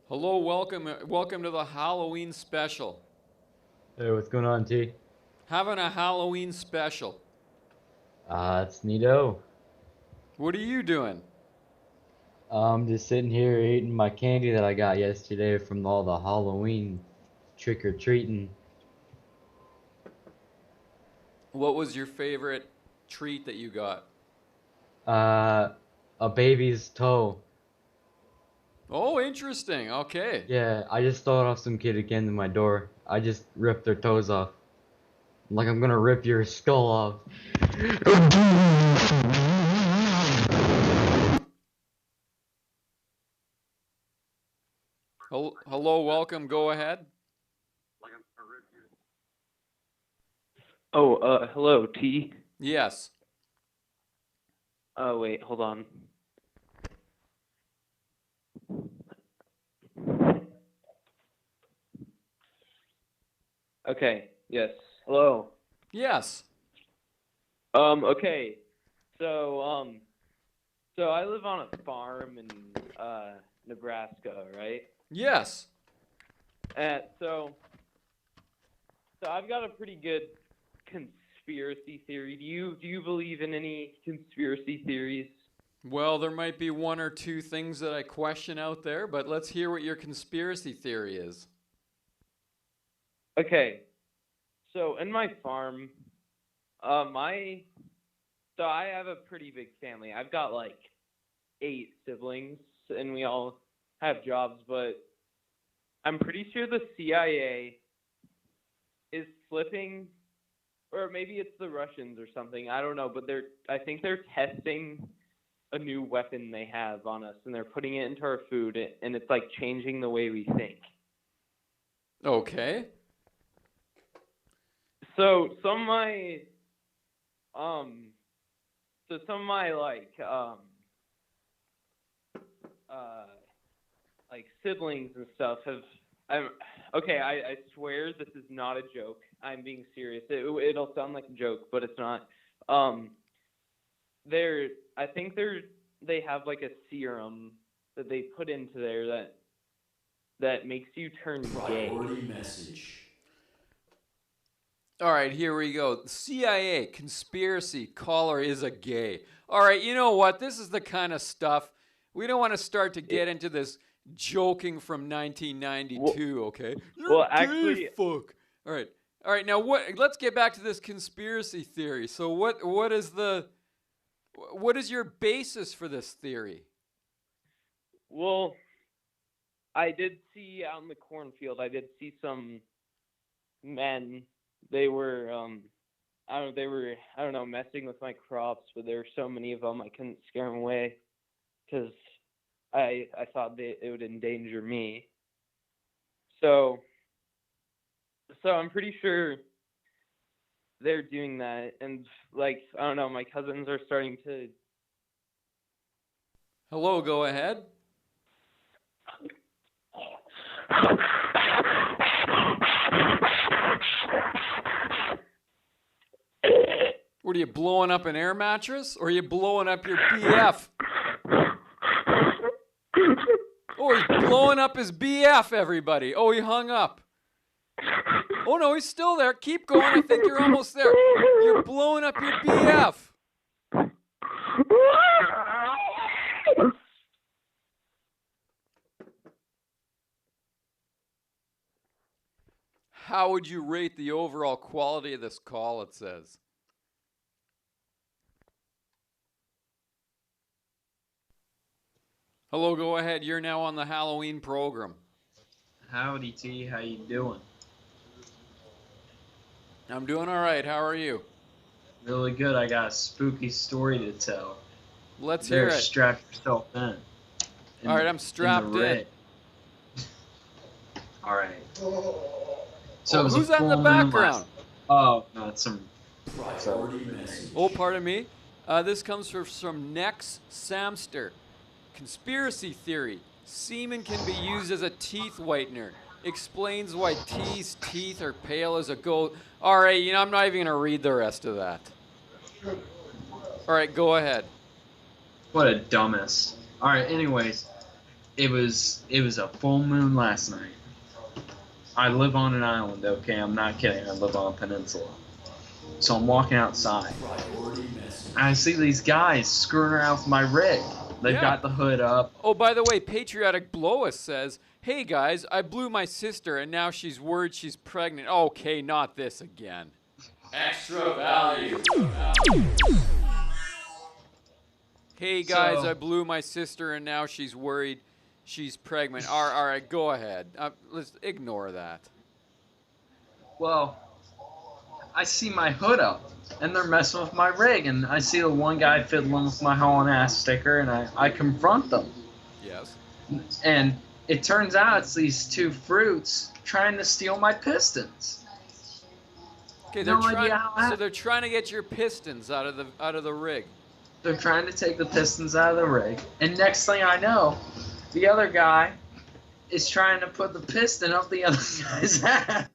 Hello, welcome to the Halloween special. Hey, what's going on, T? Having a Halloween special. It's Neato. What are you doing? I'm just sitting here eating my candy that I got yesterday from all the Halloween trick-or-treating. What was your favorite treat that you got? Uh, a baby's toe. Oh, interesting. Okay. Yeah, I just stole it off some kid who came to my door. I just ripped their toes off. Like I'm gonna rip your skull off. Hello, welcome. Go ahead. Oh, hello, T. Yes. Oh, wait, hold on. Okay, yes. Hello. Yes. Okay. So, so I live on a farm in, Nebraska, right? Yes. And so I've got a pretty good conspiracy theory. Do you believe in any conspiracy theories? Well, there might be one or two things that I question out there, but let's hear what your conspiracy theory is. Okay. So in my farm, my so I have a pretty big family. I've got like 8 siblings, and we all have jobs. But I'm pretty sure the CIA is slipping, or maybe it's the Russians or something. I don't know, but I think they're testing a new weapon they have on us, and they're putting it into our food, and it's like changing the way we think. Okay. So some of my um so some of my uh siblings and stuff have I'm okay, I swear this is not a joke. I'm being serious. It'll sound like a joke, but it's not. Um they're I think they have like a serum that they put into there that makes you turn gay. Priority message. All right, here we go. CIA conspiracy caller is a gay. All right, you know what? This is the kind of stuff we don't want to start to get into this joking from Well, 1992. Okay, you're well, gay, actually, fuck. All right, all right. Now what? Let's get back to this conspiracy theory. So what is your basis for this theory? well, I did see out in the cornfield. I did see some men. They were I don't know, messing with my crops, but there were so many of them I couldn't scare them away because I thought it would endanger me. So I'm pretty sure they're doing that, and like I don't know, my cousins are starting to. Hello, go ahead. What are you blowing up an air mattress, or are you blowing up your BF? Oh, he's blowing up his BF, everybody. Oh, he hung up. Oh, no, he's still there. Keep going. I think you're almost there. You're blowing up your BF. How would you rate the overall quality of this call, it says? Hello, go ahead. You're now on the Halloween program. Howdy T, how you doing? I'm doing all right. How are you? Really good. I got a spooky story to tell. Let's hear There, it. strap yourself in. All right, I'm strapped in. All right. So Oh, it was who's a that in the full moon background? Oh, no, it's some. Priority message. Oh, pardon me. This comes from Nex Samster. Conspiracy theory. Semen can be used as a teeth whitener. Explains why T's teeth are pale as a goat. All right, I'm not even going to read the rest of that. All right, go ahead. What a dumbass. All right. Anyways, It was a full moon last night. I live on an island, okay? I'm not kidding. I live on a peninsula. So I'm walking outside. And I see these guys screwing around with my rig. They've got the hood up. Oh, by the way, Patriotic Blois says, "Hey guys, I blew my sister and now she's worried she's pregnant." Okay, not this again. Extra value. Hey guys, I blew my sister and now she's worried she's pregnant. All right, go ahead. Let's ignore that. Well, I see my hood up, and they're messing with my rig, and I see the one guy fiddling with my Haulin ass sticker, and I confront them. Yes. And it turns out it's these two fruits trying to steal my pistons. Okay, they're trying to get your pistons out of the rig. They're trying to take the pistons out of the rig, and next thing I know, the other guy is trying to put the piston up the other guy's ass.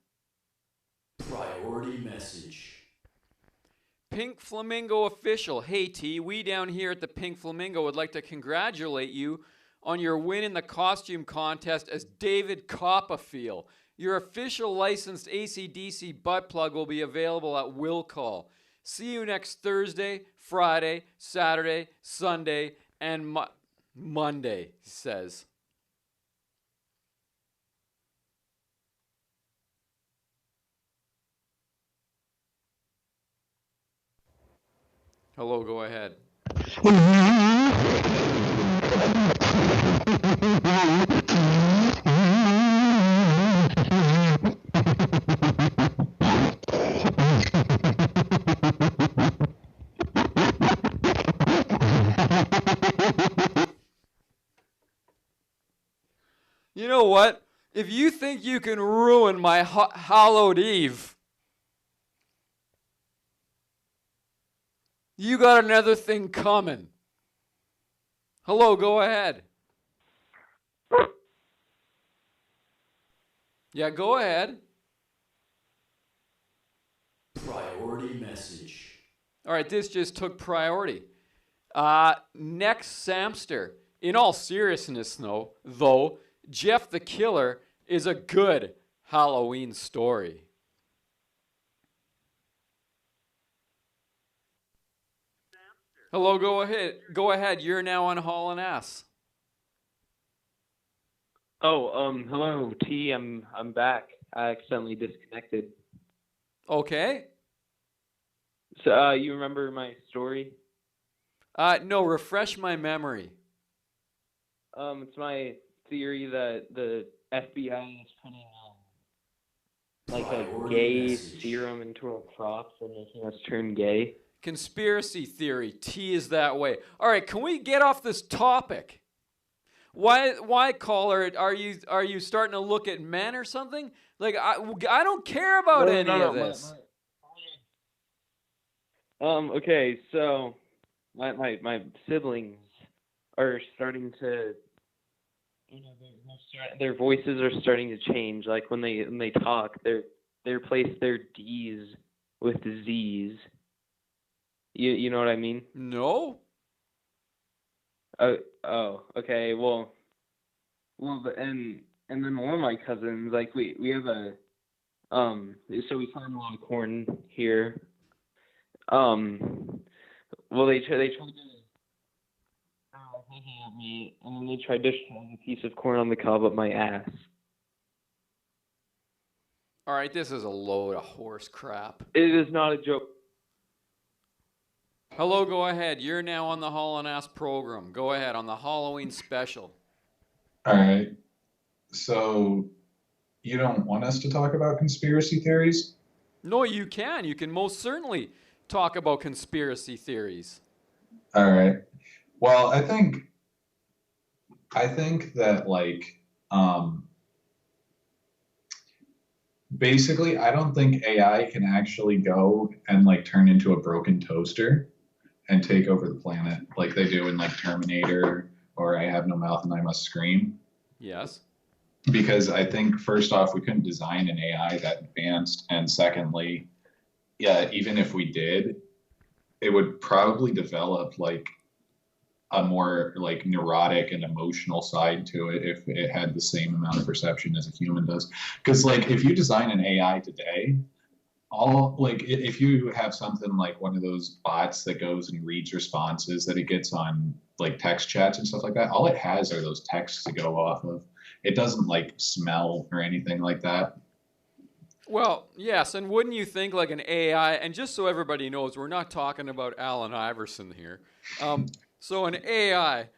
Priority message. Pink Flamingo official. Hey T, we down here at the Pink Flamingo would like to congratulate you on your win in the costume contest as David Copperfield. Your official licensed AC/DC butt plug will be available at will call. See you next Thursday, Friday, Saturday, Sunday, and Monday, he says. Hello, go ahead. You know what? If you think you can ruin my hallowed eve, you got another thing coming. Hello, go ahead. Yeah, go ahead. Priority message. All right, this just took priority. Next Samster. In all seriousness, though, Jeff the Killer is a good Halloween story. Hello, go ahead. Go ahead. You're now on Haulin' Ass. Oh, hello, T. I'm back. I accidentally disconnected. Okay. So, you remember my story? No, refresh my memory. It's my theory that the FBI is putting like a gay serum into our crops and making us turn gay. Conspiracy theory. T is that way. All right, can we get off this topic? Why caller? Are you starting to look at men or something? Like I don't care about any of this. Okay, so my siblings are starting to, their voices are starting to change. Like when they talk, they replace their D's with Z's. You know what I mean? No. Oh, okay. Well, and then one of my cousins, like we have a so we farm a lot of corn here. Well, they tried to at me, and then they tried to shove a piece of corn on the cob up my ass. All right, this is a load of horse crap. It is not a joke. Hello, go ahead. You're now on the Haulin' Ass program. Go ahead on the Halloween special. All right. So you don't want us to talk about conspiracy theories? No, you can. You can most certainly talk about conspiracy theories. All right. Well, I think that basically I don't think AI can actually go and turn into a broken toaster and take over the planet like they do in Terminator or I Have No Mouth and I Must Scream. Yes. Because I think first off we couldn't design an AI that advanced, and secondly, yeah, even if we did, it would probably develop a more like neurotic and emotional side to it if it had the same amount of perception as a human does. Because like if you design an AI today, all like if you have something like one of those bots that goes and reads responses that it gets on like text chats and stuff like that, all it has are those texts to go off of. It doesn't like smell or anything like that. Well, yes, and wouldn't you think like an AI, and just so everybody knows, we're not talking about Allen Iverson here. So an AI,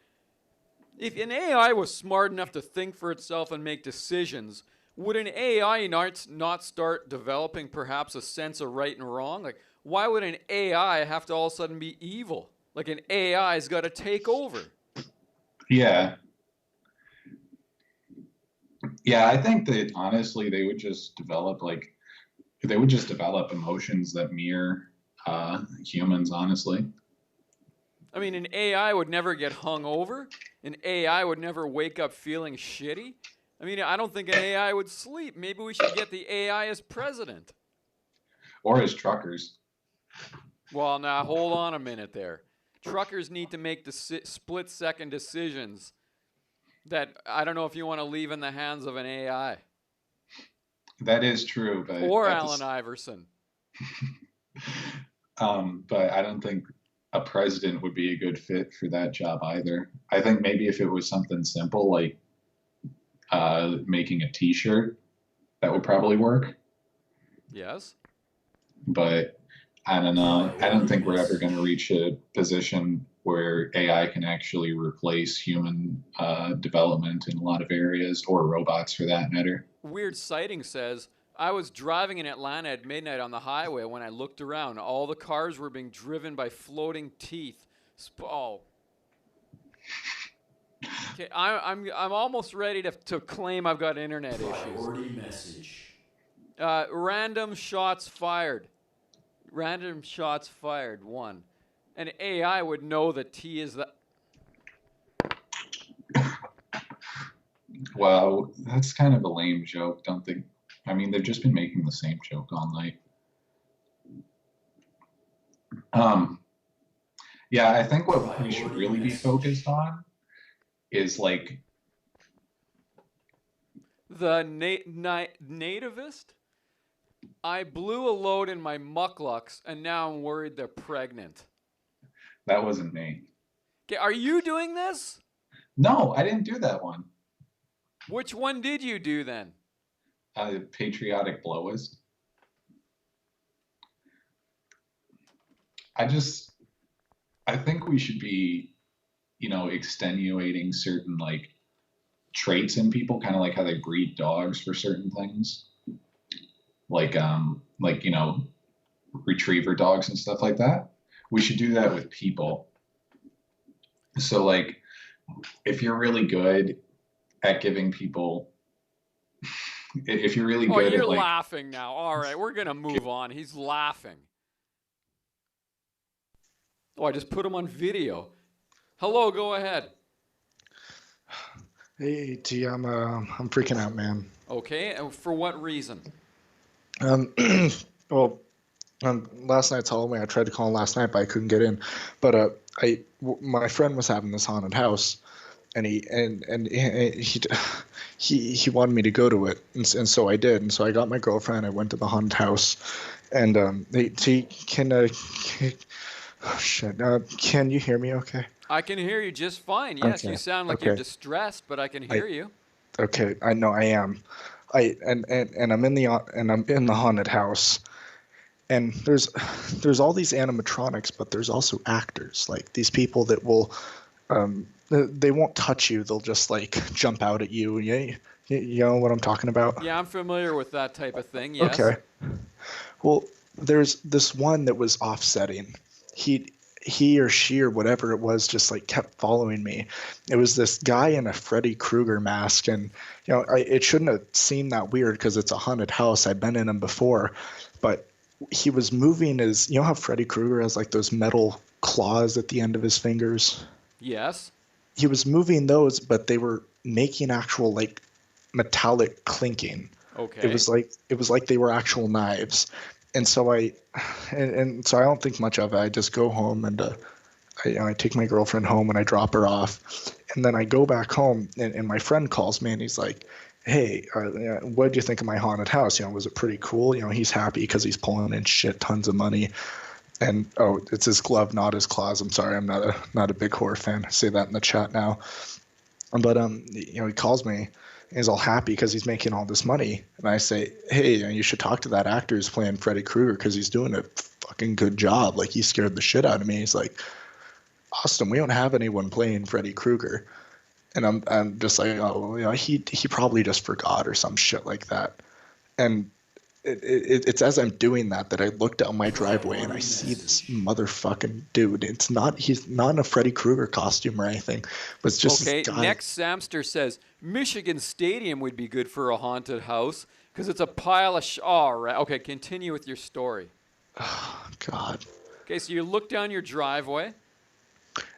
if an AI was smart enough to think for itself and make decisions, would an AI not start developing perhaps a sense of right and wrong? Like, why would an AI have to all of a sudden be evil? Like an AI's got to take over. Yeah. Yeah, I think that honestly they would just develop emotions that mirror humans, honestly. I mean, an AI would never get hung over. An AI would never wake up feeling shitty. I mean, I don't think an AI would sleep. Maybe we should get the AI as president. Or as truckers. Well, now, hold on a minute there. Truckers need to make the split-second decisions that I don't know if you want to leave in the hands of an AI. That is true, but or Allen Iverson. But I don't think a president would be a good fit for that job either. I think maybe if it was something simple like making a T-shirt, that would probably work. Yes. But I don't know. I don't think we're ever going to reach a position where AI can actually replace human development in a lot of areas, or robots for that matter. Weird Sighting says, I was driving in Atlanta at midnight on the highway when I looked around. All the cars were being driven by floating teeth. Oh. Okay, I'm almost ready to claim I've got internet issues. Message. Random shots fired. Random shots fired. 1. An AI would know that T is the... Well, that's kind of a lame joke, don't think. I mean, they've just been making the same joke all night. Yeah, I think what we should really be focused on is like the nativist. I blew a load in my mucklucks, and now I'm worried they're pregnant. That wasn't me. Okay, are you doing this? No, I didn't do that one. Which one did you do then? Patriotic blowist. I think we should be, extenuating certain like traits in people, kind of like how they breed dogs for certain things. Like retriever dogs and stuff like that. We should do that with people. So like, if you're really good at giving people, if you're really good you're at like, laughing now. All right, we're gonna move on. He's laughing. Oh, I just put him on video. Hello, go ahead. Hey, T, I'm freaking out, man. Okay, and for what reason? Well, last night's Halloween. I tried to call him last night, but I couldn't get in. But my friend was having this haunted house, and he wanted me to go to it, and so I did. And so I got my girlfriend. I went to the haunted house, and can you hear me? Okay. I can hear you just fine. Yes, okay. You sound like you're distressed, but I can hear you. Okay, I know I am. I'm in the haunted house, and there's all these animatronics, but there's also actors, like these people that will they won't touch you, they'll just like jump out at you. You know what I'm talking about? Yeah, I'm familiar with that type of thing. Yes. Okay. Well, there's this one that was offsetting. He or she or whatever it was just like kept following me. It was this guy in a Freddy Krueger mask, and it shouldn't have seemed that weird because it's a haunted house. I've been in them before, but he was moving his. You know how Freddy Krueger has like those metal claws at the end of his fingers? Yes. He was moving those, but they were making actual like metallic clinking. Okay. It was like they were actual knives. And so I don't think much of it. I just go home and I take my girlfriend home and I drop her off, and then I go back home and my friend calls me and he's like, "Hey, what did you think of my haunted house? Was it pretty cool?" He's happy because he's pulling in shit tons of money. And it's his glove, not his claws. I'm sorry, I'm not a big horror fan. I say that in the chat now. But he calls me and he's all happy because he's making all this money. And I say, "Hey, you should talk to that actor who's playing Freddy Krueger because he's doing a fucking good job. Like, he scared the shit out of me." He's like, "Austin, we don't have anyone playing Freddy Krueger." And I'm just like, "Oh, he probably just forgot or some shit like that." And it's as I'm doing that I look down my driveway and I see this motherfucking dude. He's not in a Freddy Krueger costume or anything, but it's just okay. this guy. Next Samster says Michigan Stadium would be good for a haunted house because it's a pile of all right. Okay, continue with your story. Oh, God. Okay, so you look down your driveway.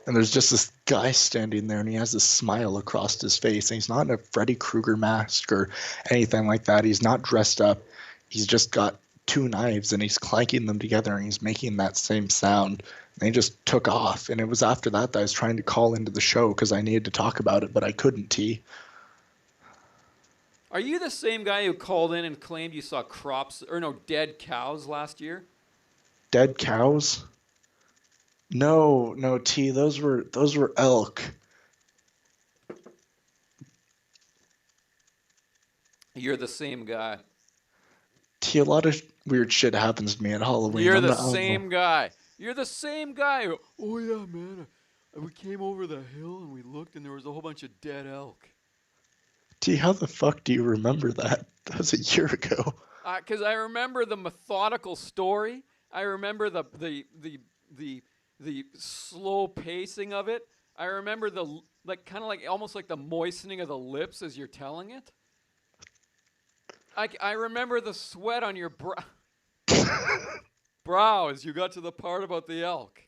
And there's just this guy standing there, and he has this smile across his face. And he's not in a Freddy Krueger mask or anything like that. He's not dressed up. He's just got two knives, and he's clanking them together, and he's making that same sound. And he just took off. And it was after that I was trying to call into the show because I needed to talk about it, but I couldn't, T. Are you the same guy who called in and claimed you saw dead cows last year? Dead cows? No, T. Those were elk. You're the same guy. T. A lot of weird shit happens to me at Halloween. You're the same guy. You're the same guy. Oh yeah, man. We came over the hill and we looked and there was a whole bunch of dead elk. T. How the fuck do you remember that? That was a year ago. Because I remember the methodical story. I remember the slow pacing of it. I remember almost like the moistening of the lips as you're telling it. I remember the sweat on your brow as you got to the part about the elk.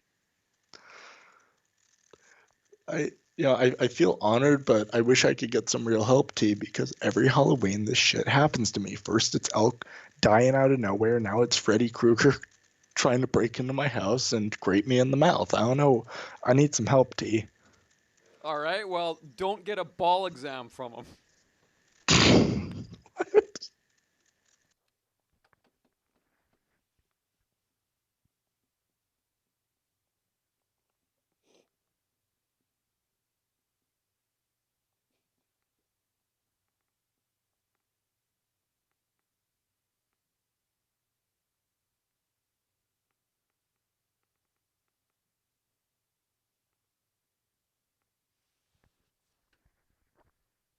I feel honored, but I wish I could get some real help, T, because every Halloween this shit happens to me. First it's elk dying out of nowhere. Now it's Freddy Krueger trying to break into my house and grape me in the mouth. I don't know. I need some help, T. All right, well, don't get a ball exam from him.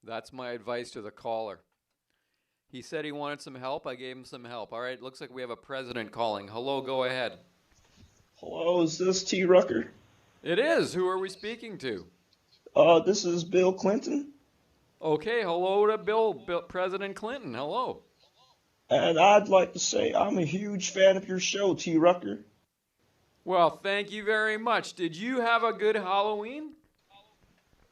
That's my advice to the caller. He said he wanted some help. I gave him some help. All right, looks like we have a president calling. Hello, go ahead. Hello, is this T. Rucker? It is. Who are we speaking to? This is Bill Clinton. Okay, hello to Bill President Clinton. Hello. And I'd like to say I'm a huge fan of your show, T. Rucker. Well, thank you very much. Did you have a good Halloween?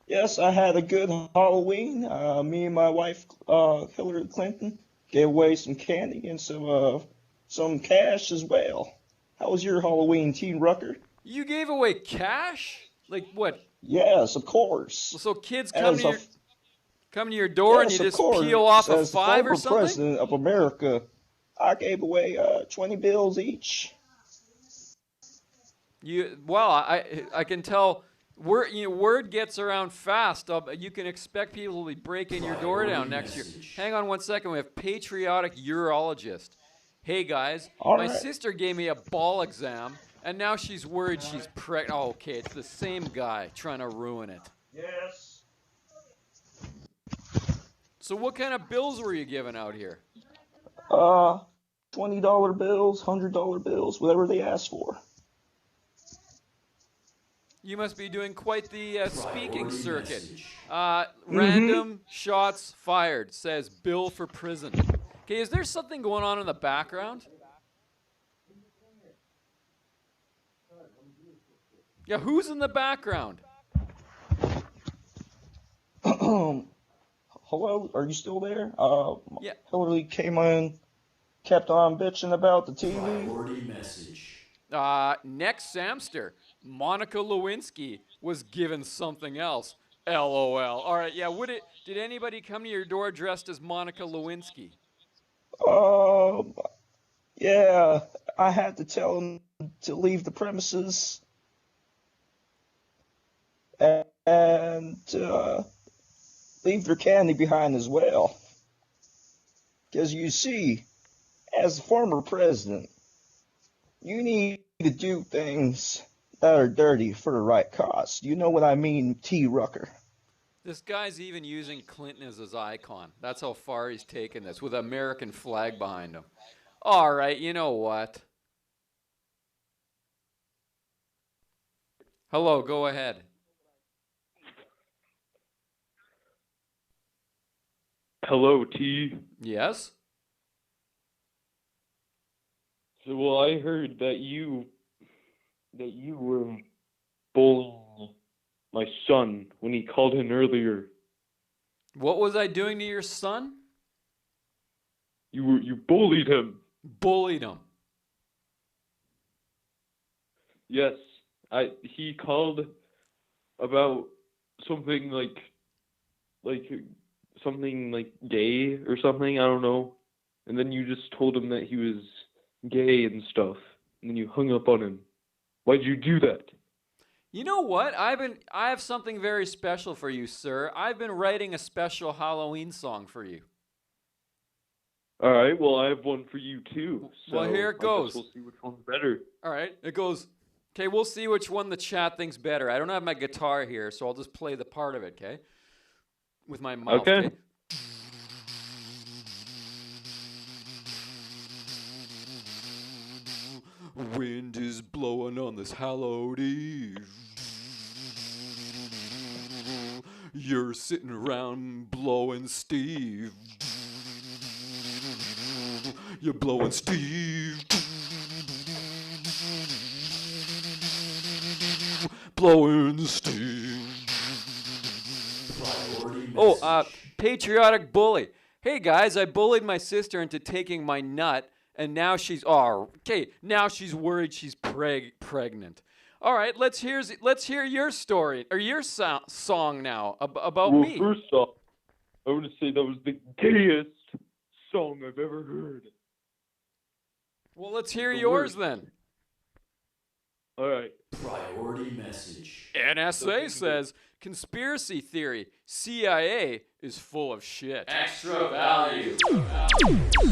Yes, I had a good Halloween. Me and my wife, Hillary Clinton, gave away some candy and some cash as well. How was your Halloween, T. Rucker? You gave away cash? Like what? Yes, of course. So kids come to your door and you just peel off a $5 or something? As the former president of America, I gave away 20 bills each. I can tell. Word gets around fast. You can expect people to be breaking your door down next year. Hang on one second. We have patriotic urologist. Hey guys, my sister gave me a ball exam, and now she's worried she's pregnant. Oh, okay, it's the same guy trying to ruin it. Yes. So what kind of bills were you giving out here? $20 bills, $100 bills, whatever they ask for. You must be doing quite the speaking circuit. Random shots fired, says Bill for prison. Okay, is there something going on in the background? Yeah, who's in the background? Hello, are you still there? Yeah. Hillary came in, kept on bitching about the TV. Next Samster. Monica Lewinsky was given something else. LOL. All right, yeah. Did anybody come to your door dressed as Monica Lewinsky? Um, yeah, I had to tell them to leave the premises and leave their candy behind as well. Because you see, as a former president, you need to do things that are dirty for the right cause. You know what I mean, T. Rucker? This guy's even using Clinton as his icon. That's how far he's taken this, with an American flag behind him. All right, you know what? Hello, go ahead. Hello, T. Yes? So, well, I heard that you were bullying my son when he called in earlier. What was I doing to your son? You bullied him. Bullied him. Yes, he called about something like something like gay or something, I don't know. And then you just told him that he was gay and stuff. And then you hung up on him. Why'd you do that? You know what? I have something very special for you, sir. I've been writing a special Halloween song for you. All right, well, I have one for you too. So Well, here it goes. I guess we'll see which one's better. All right, it goes. Okay, we'll see which one the chat thinks better. I don't have my guitar here, so I'll just play the part of it, okay? With my mouth. Okay. Wind is blowing on this hallowed eve. You're sitting around blowing Steve. You're blowing Steve. Blowing Steve. Oh, patriotic bully. Hey guys, I bullied my sister into taking my nut, and now she's now she's worried she's pregnant. All right, let's hear your story or your song now about me. Well, first off, I want to say that was the gayest song I've ever heard. Well, let's hear yours then. All right. Priority message. NSA says conspiracy theory. CIA is full of shit. Extra value.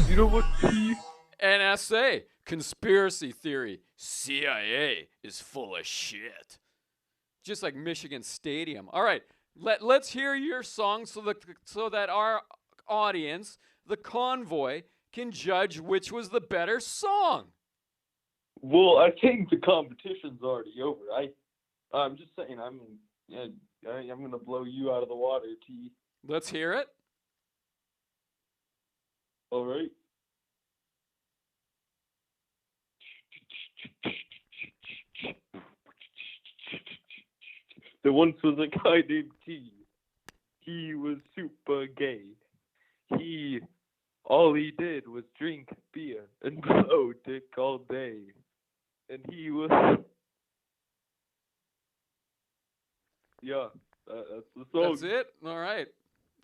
You know what, T? NSA conspiracy theory. CIA is full of shit. Just like Michigan Stadium. All right, let's hear your song so that our audience, the convoy, can judge which was the better song. Well, I think the competition's already over. I'm just saying, I'm gonna blow you out of the water, T. Let's hear it. All right. There once was a guy named T. He was super gay. All he did was drink beer and blow dick all day. And he was, yeah, that's the song. That's it? All right.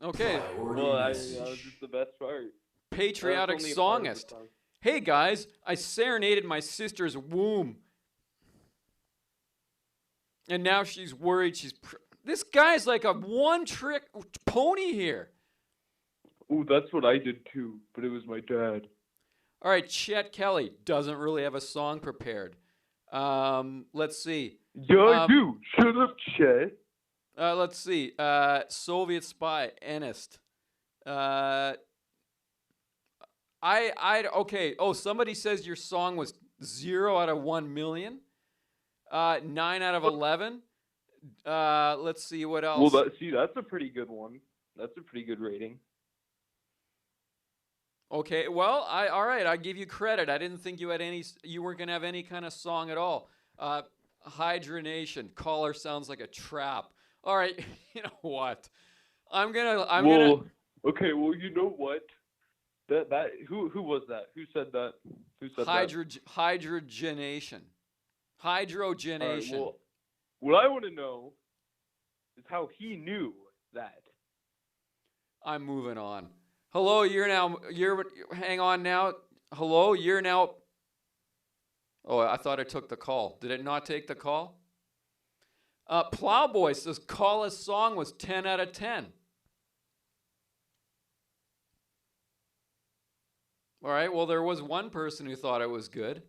Okay. Well, that was just the best part. Patriotic songist. Hey guys, I serenaded my sister's womb. And now she's worried this guy's like a one-trick pony here. Ooh, that's what I did too, but it was my dad. All right, Chet Kelly doesn't really have a song prepared. Let's see. Yeah, I do. Shut up, Chet. Let's see. Soviet spy, Enist. Okay. Oh, somebody says your song was 0 out of 1 million. 9 out of 11. Let's see what else. Well, that's a pretty good one. That's a pretty good rating. Okay, well, all right, I give you credit. I didn't think you weren't gonna have any kind of song at all. Hydronation, caller sounds like a trap. All right, you know what? I'm gonna. Okay, well, you know what? Who was that? Who said that? Hydrogenation. Hydrogenation. Right, well, what I want to know is how he knew that. I'm moving on. Hello, hang on now. Hello, you're now. Oh, I thought I took the call. Did it not take the call? Plowboy says Kala's song was 10 out of 10. All right, well, there was one person who thought it was good.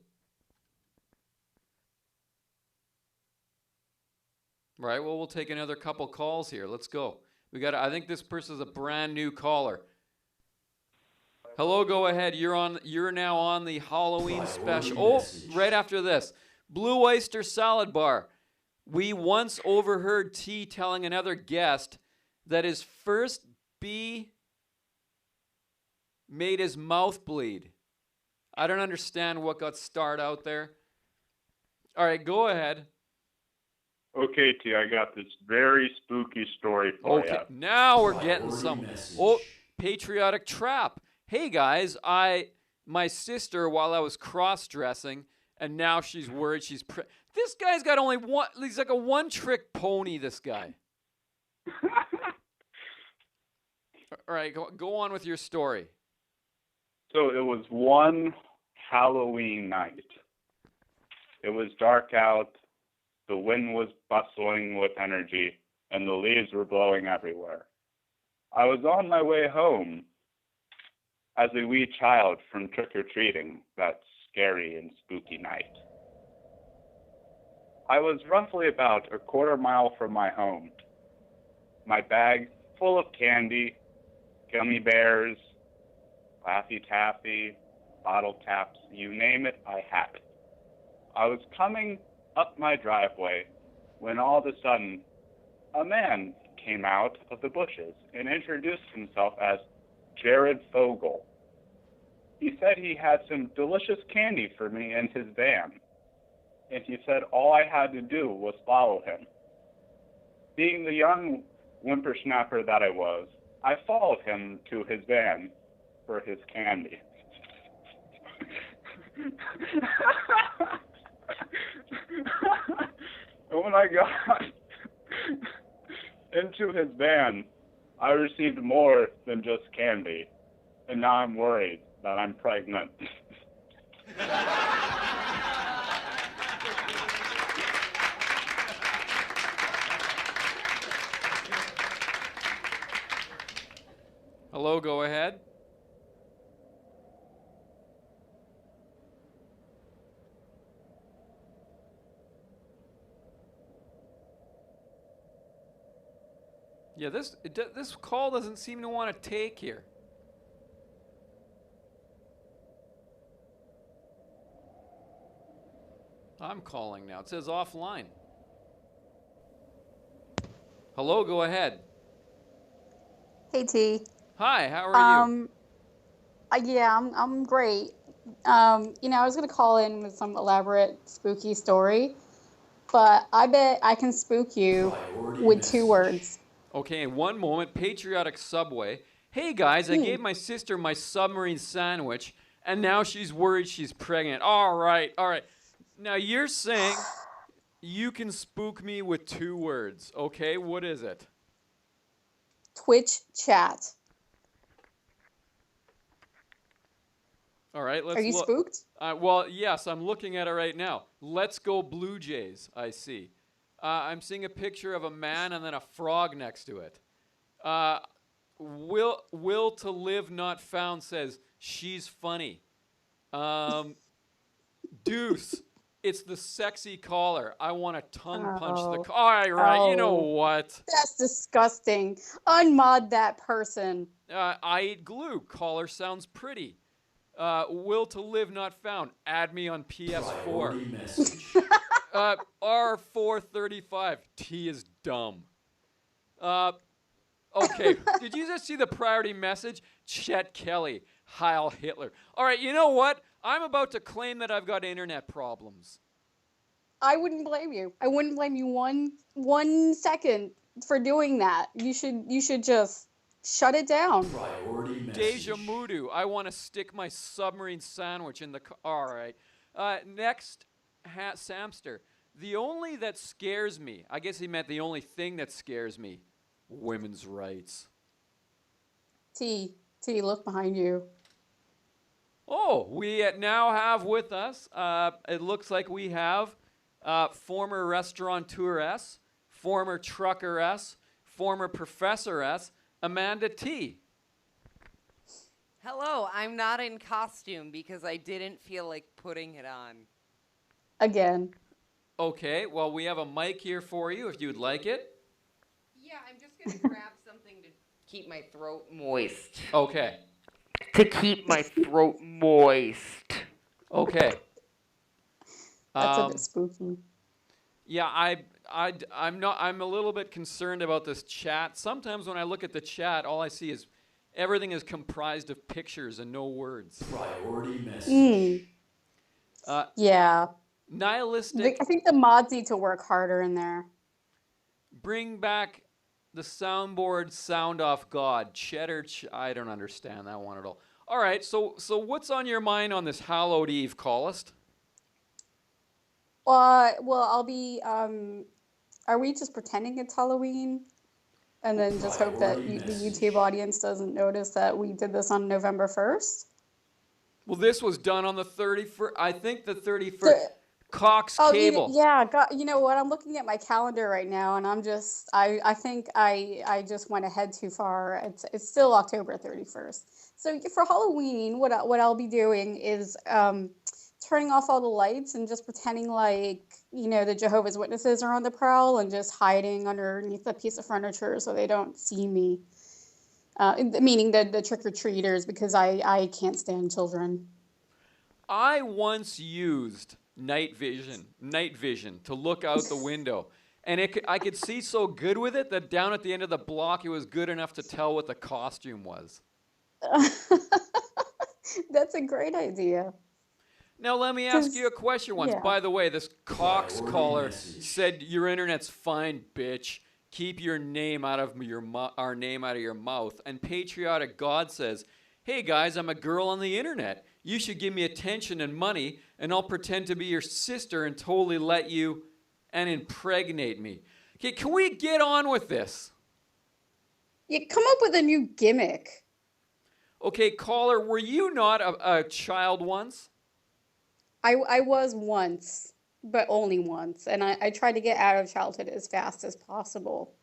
Right, well, we'll take another couple calls here. Let's go. I think this person is a brand new caller. Hello, go ahead. You're now on the Halloween special. Oh, right after this. Blue Oyster Salad Bar. We once overheard T telling another guest that his first bee made his mouth bleed. I don't understand what got started out there. All right, go ahead. Okay, T, I got this very spooky story for you. Now we're getting some. Oh, patriotic trap. Hey guys, my sister, while I was cross-dressing, and now she's worried she's this guy's got only one. He's like a one-trick pony. This guy. All right, go on with your story. So it was one Halloween night. It was dark out. The wind was bustling with energy, and the leaves were blowing everywhere. I was on my way home as a wee child from trick-or-treating that scary and spooky night. I was roughly about a quarter mile from my home. My bag full of candy, gummy bears, Laffy Taffy, bottle caps, you name it, I had it. I was coming up my driveway when all of a sudden a man came out of the bushes and introduced himself as Jared Fogle. He said he had some delicious candy for me in his van, and he said all I had to do was follow him. Being the young whippersnapper that I was, I followed him to his van for his candy. And when I got into his van, I received more than just candy, and now I'm worried that I'm pregnant. Hello, go ahead. Yeah, this call doesn't seem to want to take here. I'm calling now. It says offline. Hello, go ahead. Hey T. Hi, how are you? Yeah, I'm great. I was gonna call in with some elaborate spooky story, but I bet I can spook you with 2 words. Okay, in one moment, patriotic Subway. Hey guys, I gave my sister my submarine sandwich, and now she's worried she's pregnant. All right. Now you're saying you can spook me with 2 words. Okay, what is it? Twitch chat. All right, let's Are you look. spooked? Well, yes, I'm looking at it right now. Let's go Blue Jays, I see. I'm seeing a picture of a man and then a frog next to it. Will to live not found says, she's funny. Deuce, it's the sexy caller. I want to tongue punch the caller. All right, you know what? That's disgusting. Unmod that person. I ate glue. Caller sounds pretty. Will to live not found. Add me on PS4. R435. T is dumb. Okay. Did you just see the priority message? Chet Kelly. Heil Hitler. All right, you know what? I'm about to claim that I've got internet problems. I wouldn't blame you. I wouldn't blame you one second for doing that. You should just shut it down. Deja Mudu. I want to stick my submarine sandwich in the car. All right. Next, Samster. The only that scares me, I guess he meant the only thing that scares me, women's rights. T, look behind you. Oh, we now have with us, it looks like we have former restaurateuress, former truckeress, former professoress, Amanda T. Hello, I'm not in costume because I didn't feel like putting it on. Again. Okay, well, we have a mic here for you if you'd like it. Yeah, I'm just going to grab something to keep my throat moist. Okay. To keep my throat moist. Okay. That's a bit spooky. Yeah, I'm a little bit concerned about this chat. Sometimes when I look at the chat, all I see is everything is comprised of pictures and no words. Priority message. Yeah. Nihilistic. I think the mods need to work harder in there. Bring back the soundboard sound off God. Cheddar. I don't understand that one at all. All right, so what's on your mind on this Hallowed Eve, Callist? Well, I'll be. Are we just pretending it's Halloween, and then just hope that the YouTube audience doesn't notice that we did this on November 1st? Well, this was done on the 31st. I think the 31st. Cox Cable. Yeah. God, you know what? I'm looking at my calendar right now, and I'm just. I think I just went ahead too far. It's still October 31st. So for Halloween, what I'll be doing is turning off all the lights and just pretending like, the Jehovah's Witnesses are on the prowl and just hiding underneath a piece of furniture so they don't see me. Meaning the trick-or-treaters, because I can't stand children. I once used night vision to look out the window. And I could see so good with it that down at the end of the block, it was good enough to tell what the costume was. That's a great idea. Now, let me ask you a question once. Yeah. By the way, this Cox caller said, your internet's fine, bitch. Keep your name out of our name out of your mouth. And Patriotic God says, hey, guys, I'm a girl on the internet. You should give me attention and money, and I'll pretend to be your sister and totally let you and impregnate me. Okay, can we get on with this? Yeah, come up with a new gimmick. Okay, caller, were you not a child once? I was once, but only once, and I tried to get out of childhood as fast as possible.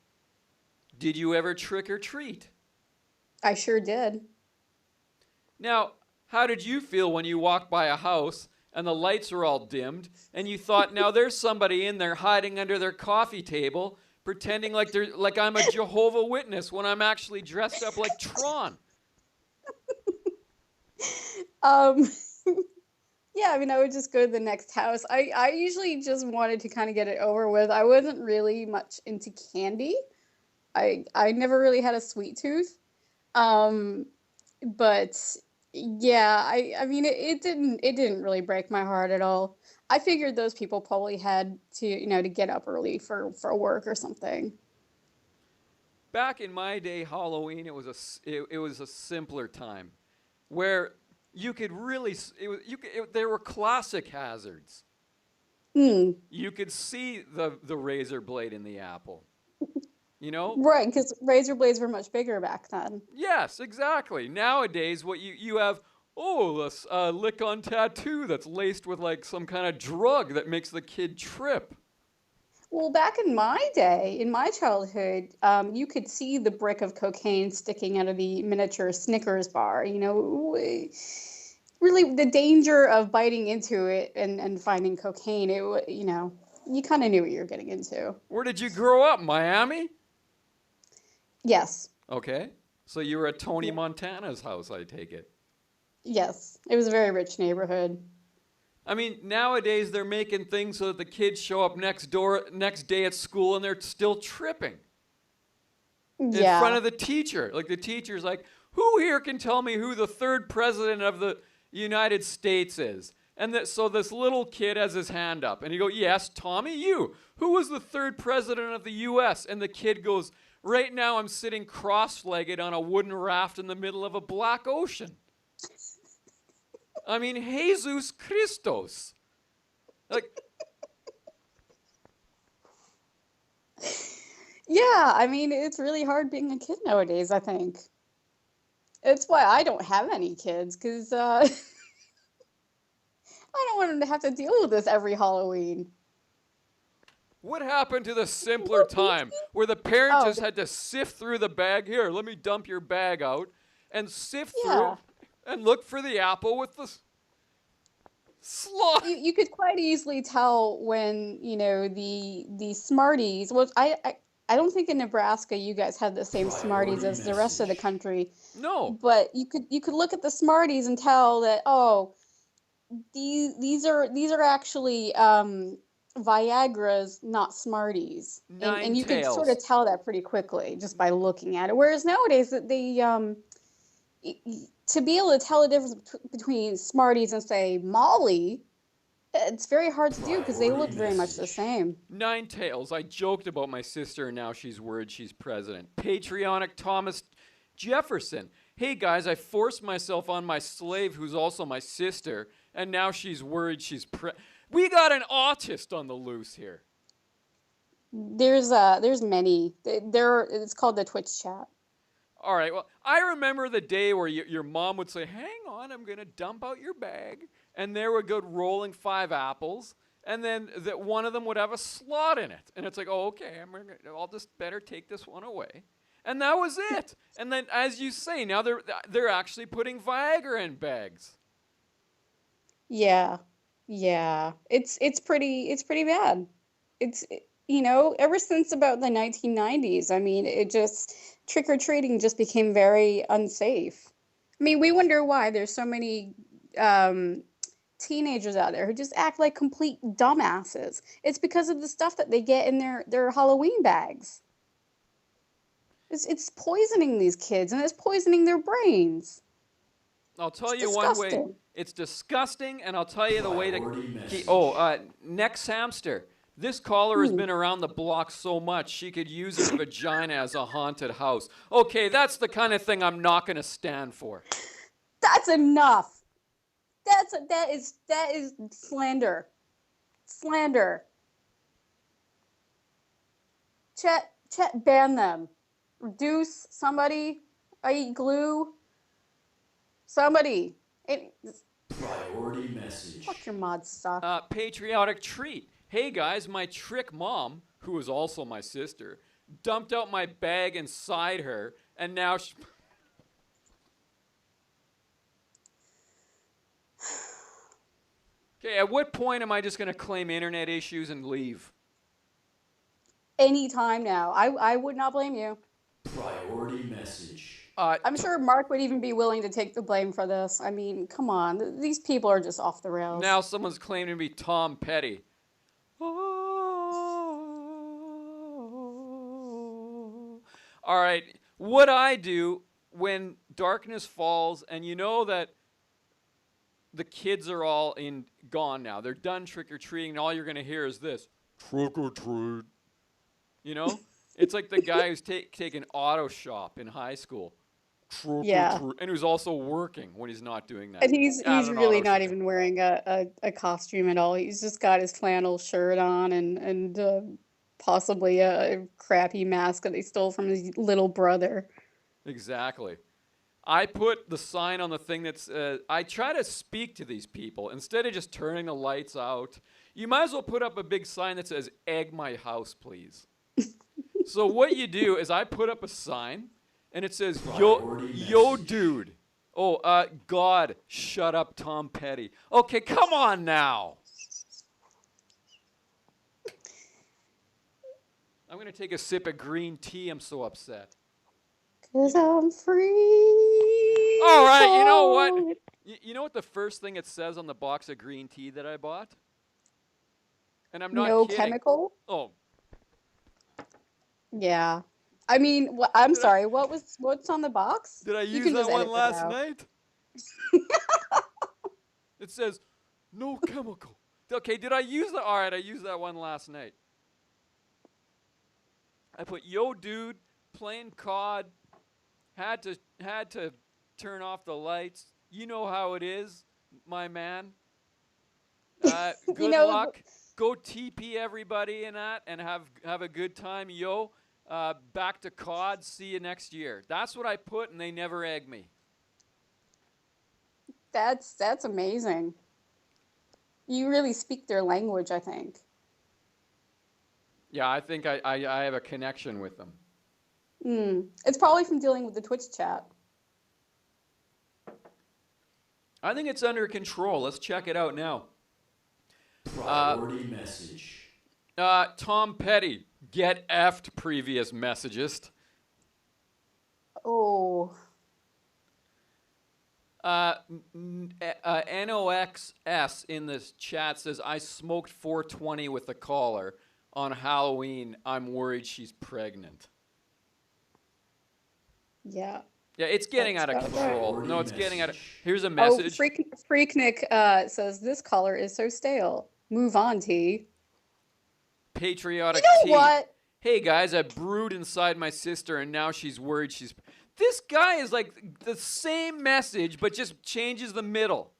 Did you ever trick or treat? I sure did. Now, how did you feel when you walked by a house and the lights are all dimmed and you thought, now there's somebody in there hiding under their coffee table pretending like I'm a Jehovah's Witness when I'm actually dressed up like Tron? Yeah, I would just go to the next house. I usually just wanted to kind of get it over with. I wasn't really much into candy. I never really had a sweet tooth. But yeah, it didn't really break my heart at all. I figured those people probably had to, to get up early for work or something. Back in my day, Halloween, it was a simpler time where you could really there were classic hazards. You could see the razor blade in the apple. Right, because razor blades were much bigger back then. Yes, exactly. Nowadays, what you have, this lick-on tattoo that's laced with like some kind of drug that makes the kid trip. Well, back in my day, in my childhood, you could see the brick of cocaine sticking out of the miniature Snickers bar. Really, the danger of biting into it and finding cocaine, you kind of knew what you were getting into. Where did you grow up, Miami? Yes. Okay. So you were at Tony Montana's house, I take it. Yes. It was a very rich neighborhood. Nowadays they're making things so that the kids show up next day at school and they're still tripping. In front of the teacher. Like the teacher's like, who here can tell me who the third president of the United States is? And so this little kid has his hand up. And he goes, yes, Tommy, you. Who was the third president of the U.S.? And the kid goes, right now I'm sitting cross-legged on a wooden raft in the middle of a black ocean. Jesus Christos. Like, Yeah, I mean, it's really hard being a kid nowadays, I think. It's why I don't have any kids, because I don't want them to have to deal with this every Halloween. What happened to the simpler time where the parent Oh, just had to sift through the bag? Here, let me dump your bag out and sift through yeah. it and look for the apple with the slot. You could quite easily tell when, the Smarties, well, I don't think in Nebraska you guys have the same Smarties as the rest of the country, No. but you could look at the Smarties and tell that, oh, these are actually Viagra's, not Smarties. And you could sort of Ninetales. tell that pretty quickly just by looking at it. Whereas nowadays that to be able to tell the difference between Smarties and, say, Molly, it's very hard to do because they look very much the same. Ninetales. I joked about my sister and now she's worried she's president. Patriotic Thomas Jefferson. Hey guys, I forced myself on my slave who's also my sister and now she's worried she's We got an autist on the loose here. There's many. It's called the Twitch chat. All right, well, I remember the day where your mom would say, hang on, I'm going to dump out your bag. And there would go rolling 5 apples. And then one of them would have a slot in it. And it's like, oh, okay, I'll just better take this one away. And that was it. And then, as you say, now they're actually putting Viagra in bags. Yeah. It's pretty bad. Ever since about the 1990s, I mean, trick-or-treating just became very unsafe. I mean, we wonder why there's so many teenagers out there who just act like complete dumbasses. It's because of the stuff that they get in their Halloween bags. It's poisoning these kids, and it's poisoning their brains. I'll tell It's you one way. disgusting. It's disgusting, and I'll tell you the way to next hamster. This caller has been around the block so much she could use her vagina as a haunted house. Okay, that's the kind of thing I'm not going to stand for. That's enough. That is slander. Slander. Chet, ban them. Reduce somebody. I eat glue. Somebody. Priority message. Fuck your mod stuff. Patriotic treat. Hey guys, my trick mom, who is also my sister, dumped out my bag inside her, and now she... Okay, at what point am I just going to claim internet issues and leave? Anytime now. I would not blame you. Priority message. I'm sure Mark would even be willing to take the blame for this. I mean, come on. These people are just off the rails. Now someone's claiming to be Tom Petty. All right, what I do when darkness falls and you know that the kids are all gone now. They're done trick-or-treating and all you're going to hear is this. Trick-or-treat. You know? It's like the guy who's taking auto shop in high school. Yeah. And who's also working when he's not doing that. And he's really not even wearing a costume at all. He's just got his flannel shirt on and possibly a crappy mask that he stole from his little brother. Exactly. I put the sign on the thing that's... I try to speak to these people. Instead of just turning the lights out, you might as well put up a big sign that says, egg my house, please. So what you do is I put up a sign, and it says, yo, dude. Oh, God, shut up, Tom Petty. Okay, come on now. I'm going to take a sip of green tea. I'm so upset. 'Cause I'm free. All right, you know what? You know what the first thing it says on the box of green tea that I bought? And I'm not No kidding. chemical? Oh. Yeah. I mean, I'm sorry. What's on the box? Did I You use can that just one edit last out. night? It says, no chemical. Okay, did I use that? All right, I used that one last night. I put, yo, dude, playing COD, had to turn off the lights. You know how it is, my man. Good luck. go TP everybody in that and have a good time, yo. Back to COD. See you next year. That's what I put, and they never egg me. That's amazing. You really speak their language, I think. Yeah, I think I have a connection with them. It's probably from dealing with the Twitch chat. I think it's under control. Let's check it out now. Priority message. Tom Petty, get effed previous messagist. Oh. NOXS in this chat says, I smoked 420 with a caller on Halloween. I'm worried she's pregnant. Yeah. Yeah, it's getting out of That's control. right. No, it's getting out of... Here's a message. Oh, Freaknik says, this color is so stale. Move on, T. Patriotic You know T. what? Hey, guys, I brewed inside my sister, and now she's worried she's... This guy is like the same message, but just changes the middle.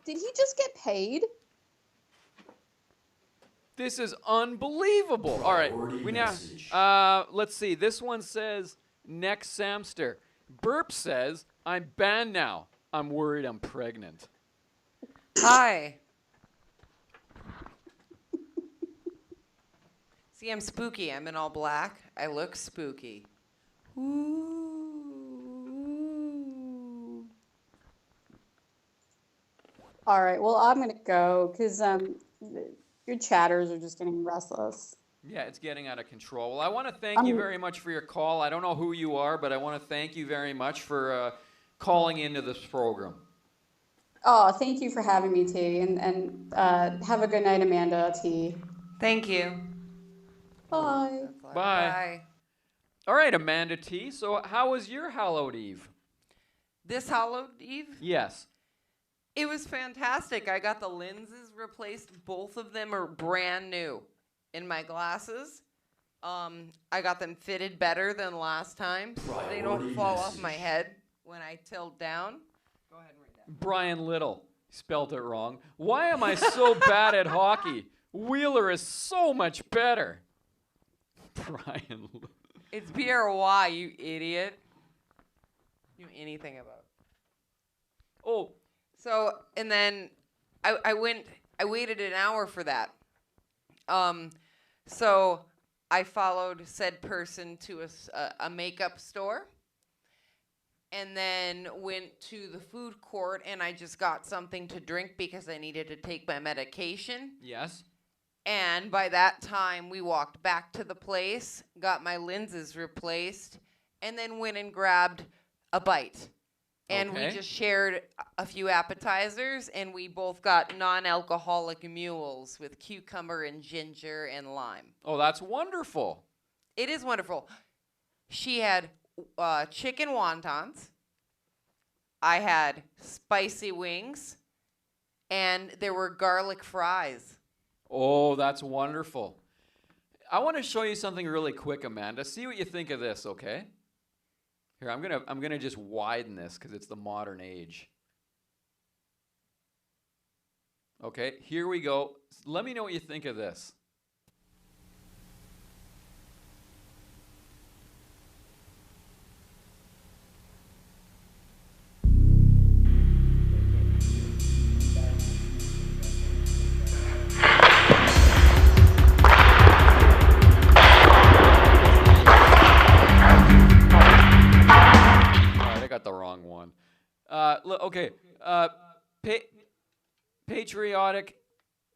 Did he just get paid? This is unbelievable. All right, Priority now... message. let's see. This one says, next Samster. Burp says, I'm banned now. I'm worried I'm pregnant. Hi. See, I'm spooky. I'm in all black. I look spooky. Ooh. All right, well, I'm going to go because your chatters are just getting restless. Yeah, it's getting out of control. Well, I want to thank you very much for your call. I don't know who you are, but I want to thank you very much for calling into this program. Oh, thank you for having me, T. And have a good night, Amanda, T. Thank you. Bye. Bye. All right, Amanda T. So how was your Hallowed Eve? This Hallowed Eve? Yes. It was fantastic. I got the lenses replaced. Both of them are brand new. In my glasses, I got them fitted better than last time. They don't fall off my head when I tilt down. Go ahead and read that. Brian Little. Spelled it wrong. Why am I so bad at hockey? Wheeler is so much better. Brian Little. It's B-R-Y, you idiot. You know anything about. Oh. So, and then I waited an hour for that. So I followed said person to a makeup store and then went to the food court and I just got something to drink because I needed to take my medication. Yes. And by that time, we walked back to the place, got my lenses replaced, and then went and grabbed a bite. And we just shared a few appetizers, and we both got non-alcoholic mules with cucumber and ginger and lime. Oh, that's wonderful. It is wonderful. She had chicken wontons. I had spicy wings, and there were garlic fries. Oh, that's wonderful. I want to show you something really quick, Amanda. See what you think of this, okay? Here, I'm gonna just widen this because it's the modern age. Okay, here we go. Let me know what you think of this. The wrong one. Okay. Patriotic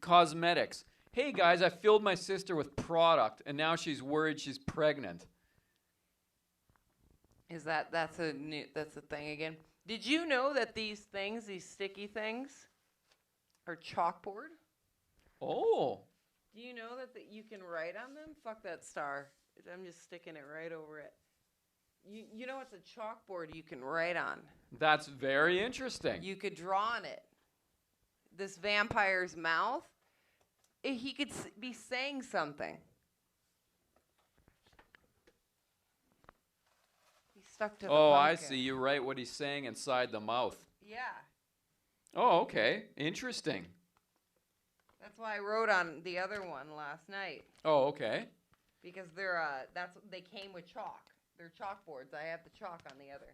Cosmetics. Hey guys, I filled my sister with product, and now she's worried she's pregnant. Is that's a thing again? Did you know that these sticky things, are chalkboard? Oh. Do you know that you can write on them? Fuck that star. I'm just sticking it right over it. You know it's a chalkboard you can write on. That's very interesting. You could draw on it. This vampire's mouth, he could be saying something. He's stuck to the pumpkin. I see. You write what he's saying inside the mouth. Yeah. Oh, okay. Interesting. That's why I wrote on the other one last night. Oh, okay. Because they came with chalk. They're chalkboards. I have the chalk on the other.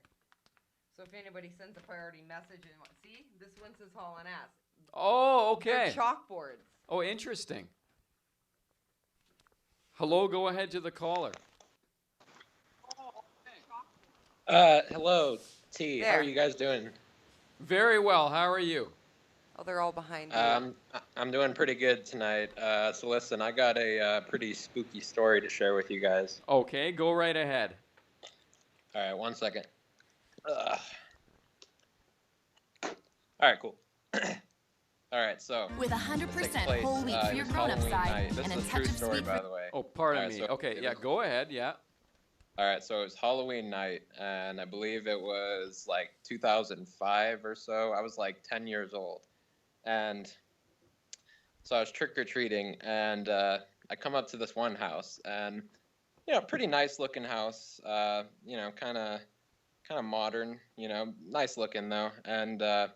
So if anybody sends a priority message and see, this one says Haulin ass. Oh, okay. They're chalkboards. Oh, interesting. Hello, go ahead to the caller. Hello, T. There. How are you guys doing? Very well. How are you? Oh, they're all behind you. I'm doing pretty good tonight. So listen, I got a pretty spooky story to share with you guys. Okay, go right ahead. All right, 1 second. All right, cool. All right, so with 100% whole wheat for your grown-up side This and a is a touch true of story, sweet. by the way. Oh, pardon All right, me. so Okay, it yeah, was- go ahead. Yeah. All right, so it was Halloween night, and I believe it was like 2005 or so. I was like 10 years old, and so I was trick-or-treating, and I come up to this one house, and pretty nice-looking house. Kind of modern. Nice looking though, and so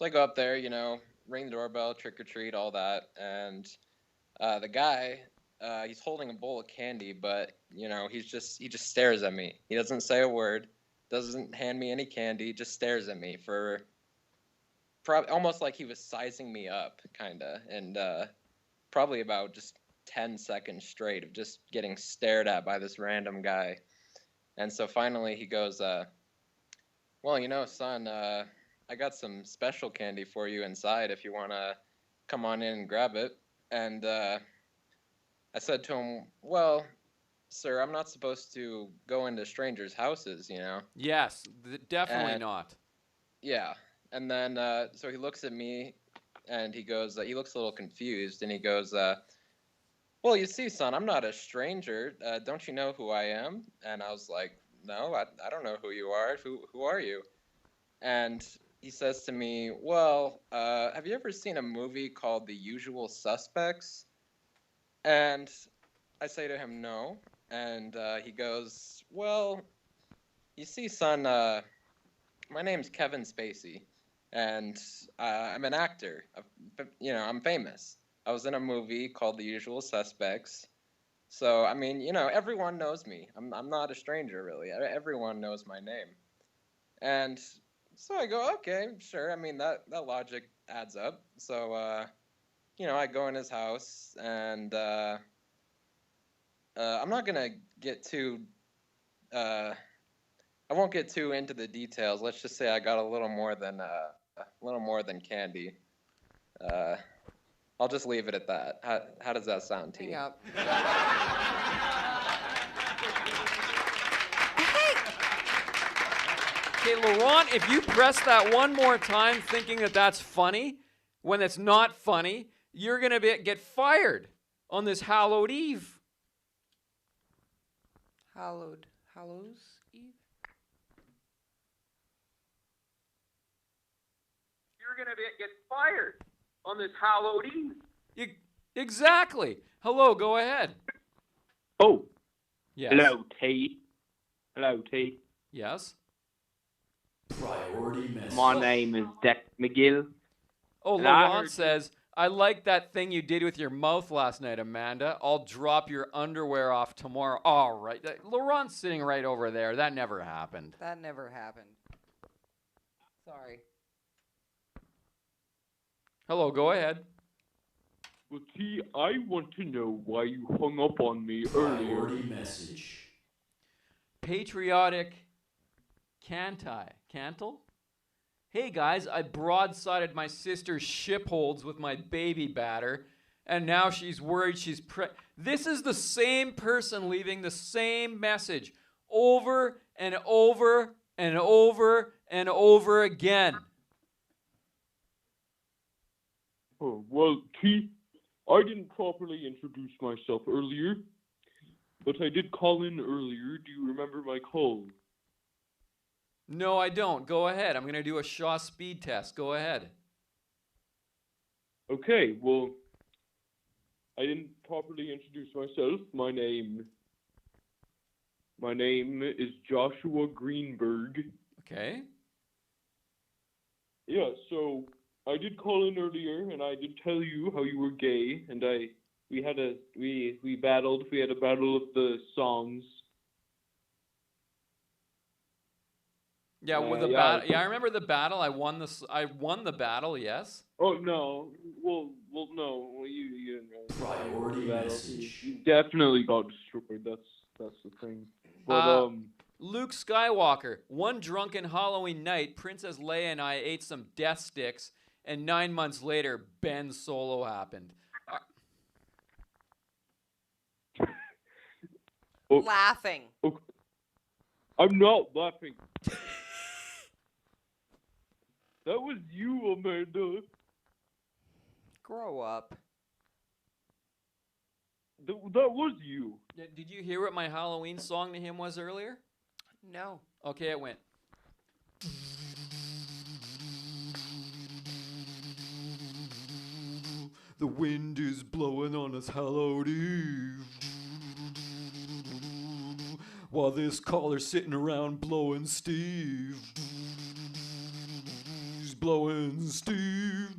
I go up there, ring the doorbell, trick-or-treat, all that, and the guy. He's holding a bowl of candy, but he just stares at me. He doesn't say a word, doesn't hand me any candy, just stares at me for almost like he was sizing me up, kinda, and probably about just 10 seconds straight of just getting stared at by this random guy. And so finally he goes, well, son, I got some special candy for you inside if you want to come on in and grab it. And I said to him, well, sir, I'm not supposed to go into strangers' houses, Yes, definitely And- not. Yeah. And then, so he looks at me, and he goes, he looks a little confused, and he goes, well, you see, son, I'm not a stranger. Don't you know who I am? And I was like, no, I don't know who you are. Who are you? And he says to me, well, have you ever seen a movie called The Usual Suspects? And I say to him, no. And he goes, well, you see, son, my name's Kevin Spacey, and I'm an actor. I'm famous. I was in a movie called The Usual Suspects. So, I mean, everyone knows me. I'm not a stranger, really. Everyone knows my name. And so I go, okay, sure. I mean, that logic adds up. So, I go in his house, and I'm not going to get too... I won't get too into the details. Let's just say I got a little more than candy. I'll just leave it at that. How does that sound to you? Hang up. Okay, Laurent, if you press that one more time thinking that that's funny, when it's not funny, you're going to get fired on this hallowed eve. Hallows Eve? You're going to get fired on this hallowed eve. Exactly. Hello, go ahead. Oh. Yes. Hello, T. Hello, T. Yes. Priority message. My name is Deck McGill. Oh, And I Laurent heard- says, I like that thing you did with your mouth last night, Amanda. I'll drop your underwear off tomorrow. All right. Laurent's sitting right over there. That never happened. That never happened. Sorry. Hello, go ahead. Well, T, I want to know why you hung up on me earlier. Priority message. Patriotic Cantle? Hey guys, I broadsided my sister's ship holds with my baby batter, and now she's worried she's This is the same person leaving the same message over and over and over and over again. Oh, well, T, I didn't properly introduce myself earlier, but I did call in earlier. Do you remember my call? No, I don't. Go ahead. I'm going to do a Shaw speed test. Go ahead. Okay, well, I didn't properly introduce myself. My name is Joshua Greenberg. Okay. Yeah, so I did call in earlier, and I did tell you how you were gay, and we battled. We had a battle of the songs. Yeah, with the battle. Yeah, I remember the battle. I won the battle. Yes. Oh no! Well, no. Well, you didn't really Priority message. You definitely got destroyed. That's the thing. But Luke Skywalker. One drunken Halloween night, Princess Leia and I ate some death sticks, and 9 months later, Ben Solo happened. Laughing. Okay. I'm not laughing. That was you, Amanda. Grow up. That was you. Did you hear what my Halloween song to him was earlier? No. Okay, it went. The wind is blowing on us hallowed Eve. While this caller's sitting around blowing Steve. He's blowing Steve.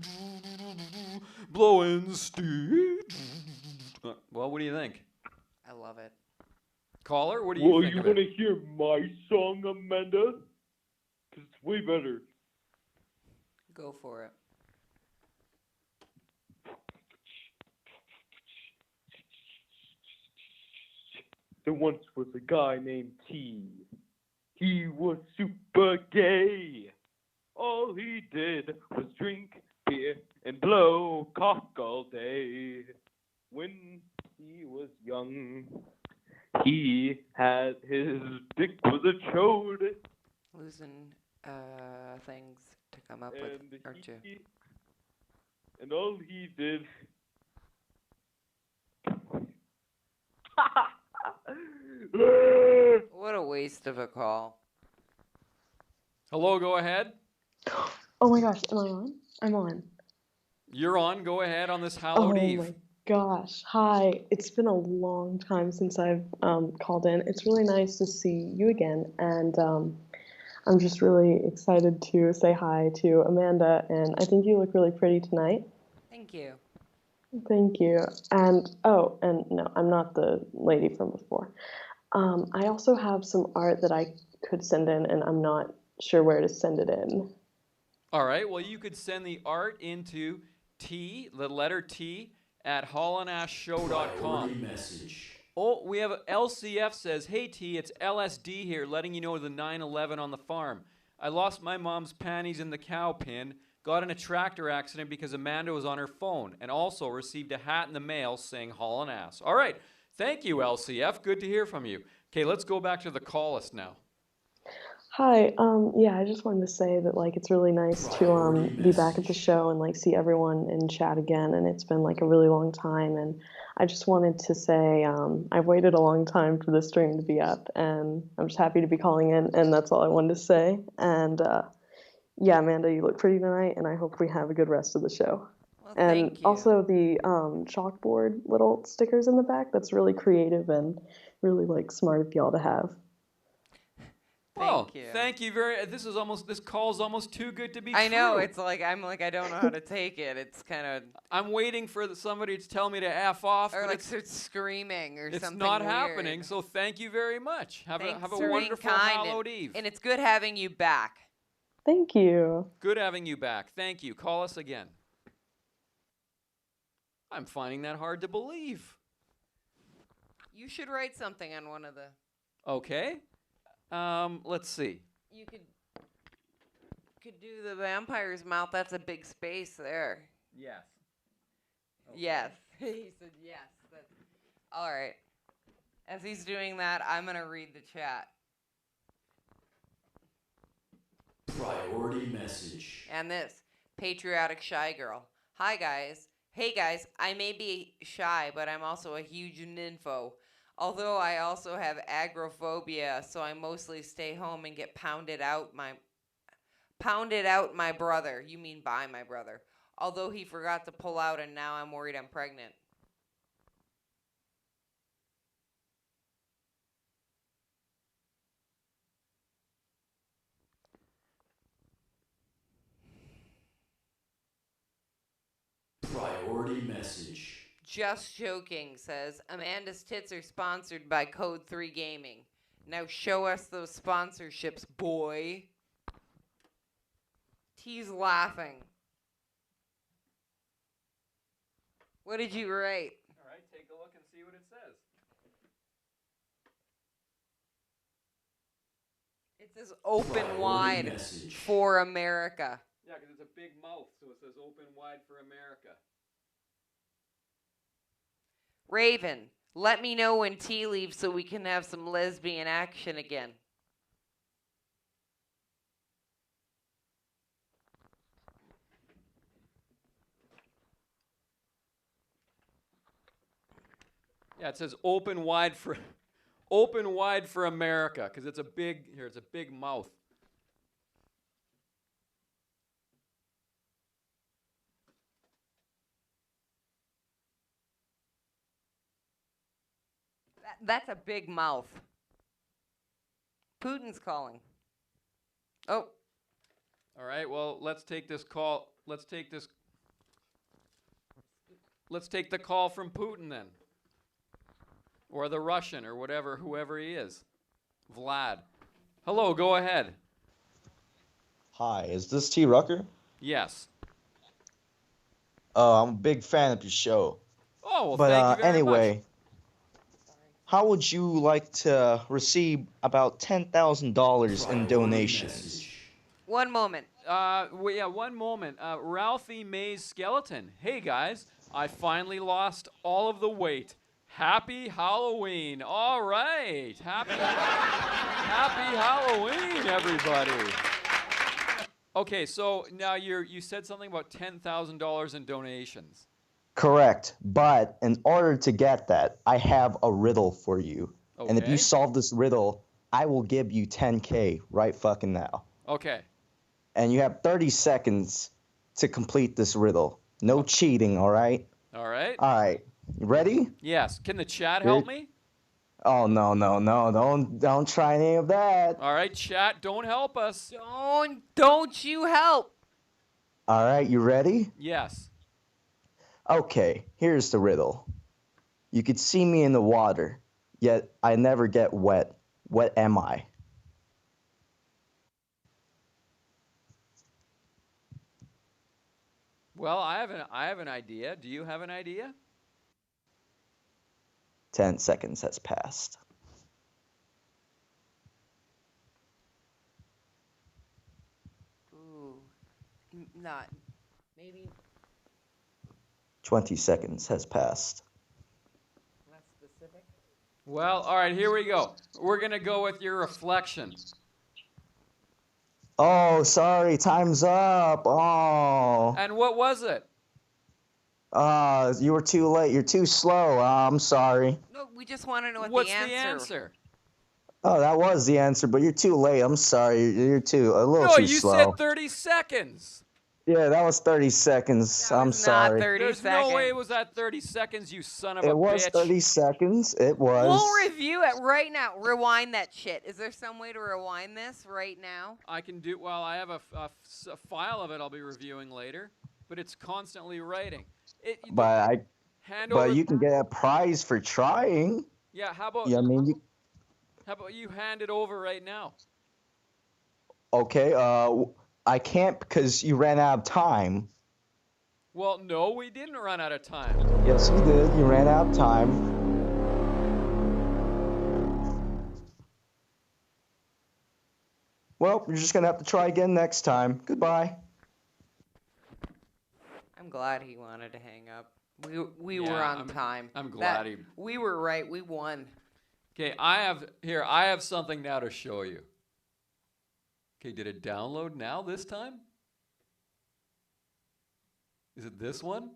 Blowing Steve. Well, what do you think? I love it. Caller, what do you think you of it? want to hear my song, Amanda? Because it's way better. Go for it. There once was a guy named T. He was super gay. All he did was drink beer and blow cock all day. When he was young, he had his dick was a chode. Losing things to come up with, aren't you? And all he did. What a waste of a call. Hello, go ahead. Oh my gosh, am I on? I'm on. You're on. Go ahead on this hallowed Eve. Oh my gosh. Hi. It's been a long time since I've called in. It's really nice to see you again. And I'm just really excited to say hi to Amanda. And I think you look really pretty tonight. Thank you. Thank you. And no, I'm not the lady from before. I also have some art that I could send in, and I'm not sure where to send it in. All right. Well, you could send the art into T, the letter T, at hollandashshow.com. Message. Oh, we have LCF says, "Hey T, it's LSD here, letting you know the 9/11 on the farm. I lost my mom's panties in the cow pen, got in a tractor accident because Amanda was on her phone, and also received a hat in the mail saying Haulin ass." All right. Thank you, LCF. Good to hear from you. Okay, let's go back to the call list now. Hi, yeah, I just wanted to say that it's really nice to be back at the show and see everyone and chat again, and it's been a really long time, and I just wanted to say I've waited a long time for this stream to be up, and I'm just happy to be calling in, and that's all I wanted to say. And yeah, Amanda, you look pretty tonight, and I hope we have a good rest of the show. Well, and thank you. Also the chalkboard little stickers in the back, that's really creative and really smart of y'all to have. Well, thank you very. This call's almost too good to be true. I know. It's I don't know how to take it. It's kind of. I'm waiting for somebody to tell me to F off. Or start screaming or something. It's not weird. happening. So thank you very much. Have a for wonderful being kind hallowed Eve. And it's good having you back. Thank you. Good having you back. Thank you. Call us again. I'm finding that hard to believe. You should write something on one of the. Okay. Let's see. You could do the vampire's mouth. That's a big space there. Yes. Okay. Yes. He said yes. All right. As he's doing that, I'm going to read the chat. Priority message. And this patriotic shy girl. Hi, guys. Hey, guys. I may be shy, but I'm also a huge nympho. Although I also have agoraphobia, so I mostly stay home and get pounded out my brother. You mean by my brother. Although he forgot to pull out and now I'm worried I'm pregnant. message. Just joking says Amanda's tits are sponsored by Code 3 Gaming. Now show us those sponsorships, boy. T's laughing. What did you write? All right, take a look and see what it says. It says open wide for America. Yeah, because it's a big mouth, so it says open wide for America. Raven, let me know when T leaves so we can have some lesbian action again. Yeah, it says open wide for America, because it's a big mouth. That's a big mouth. Putin's calling. Oh. All right, well, let's take this call. Let's take the call from Putin then. Or the Russian, or whoever he is. Vlad. Hello, go ahead. Hi, is this T. Rucker? Yes. I'm a big fan of your show. Oh, well, but thank you very anyway, much. how would you like to receive about $10,000 in donations? One moment. One moment. Ralphie May's skeleton. Hey guys, I finally lost all of the weight. Happy Halloween. All right. Happy Halloween, everybody. Okay, so now you said something about $10,000 in donations. Correct, but in order to get that, I have a riddle for you. Okay. And if you solve this riddle, I will give you $10K right fucking now. Okay. And you have 30 seconds to complete this riddle. No cheating, all right? All right. All right. You ready? Yes. Can the chat help me? Oh, no. Don't try any of that. All right, chat, don't help us. Don't you help. All right, you ready? Yes. Okay, here's the riddle. You could see me in the water, yet I never get wet. What am I? Well, I have an idea. Do you have an idea? 10 seconds has passed. Ooh. Not. Maybe. 20 seconds has passed. Less specific. Well, all right, here we go. We're going to go with your reflection. Oh, sorry, time's up. Oh. And what was it? You were too late. You're too slow. I'm sorry. No, we just want to know What's the answer? Oh, that was the answer, but you're too late. I'm sorry. You're a little No, too you slow. said 30 seconds. Yeah, that was 30 seconds. I'm sorry. There's no way it was at 30 seconds, you son of a bitch. It was 30 seconds. It was. We'll review it right now. Rewind that shit. Is there some way to rewind this right now? I can do. Well, I have a file of it. I'll be reviewing later, but it's constantly writing. But you can get a prize for trying. Yeah. How about? Yeah, I mean, How about you hand it over right now? Okay. I can't because you ran out of time. Well, no, we didn't run out of time. Yes, you did. You ran out of time. Well, you're just gonna have to try again next time. Goodbye. I'm glad he wanted to hang up. We were on time. I'm glad we were right. We won. Okay, I have something now to show you. Okay, did it download now this time? Is it this one?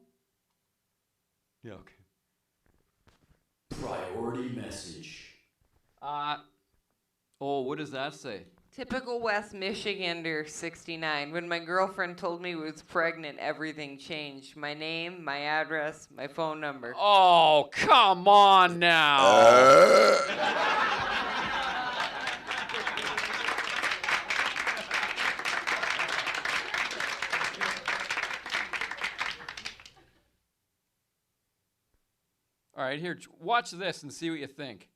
Yeah, okay. Priority message. What does that say? Typical West Michigander 69. When my girlfriend told me I was pregnant, everything changed. My name, my address, my phone number. Oh, come on now. All right, here, watch this and see what you think.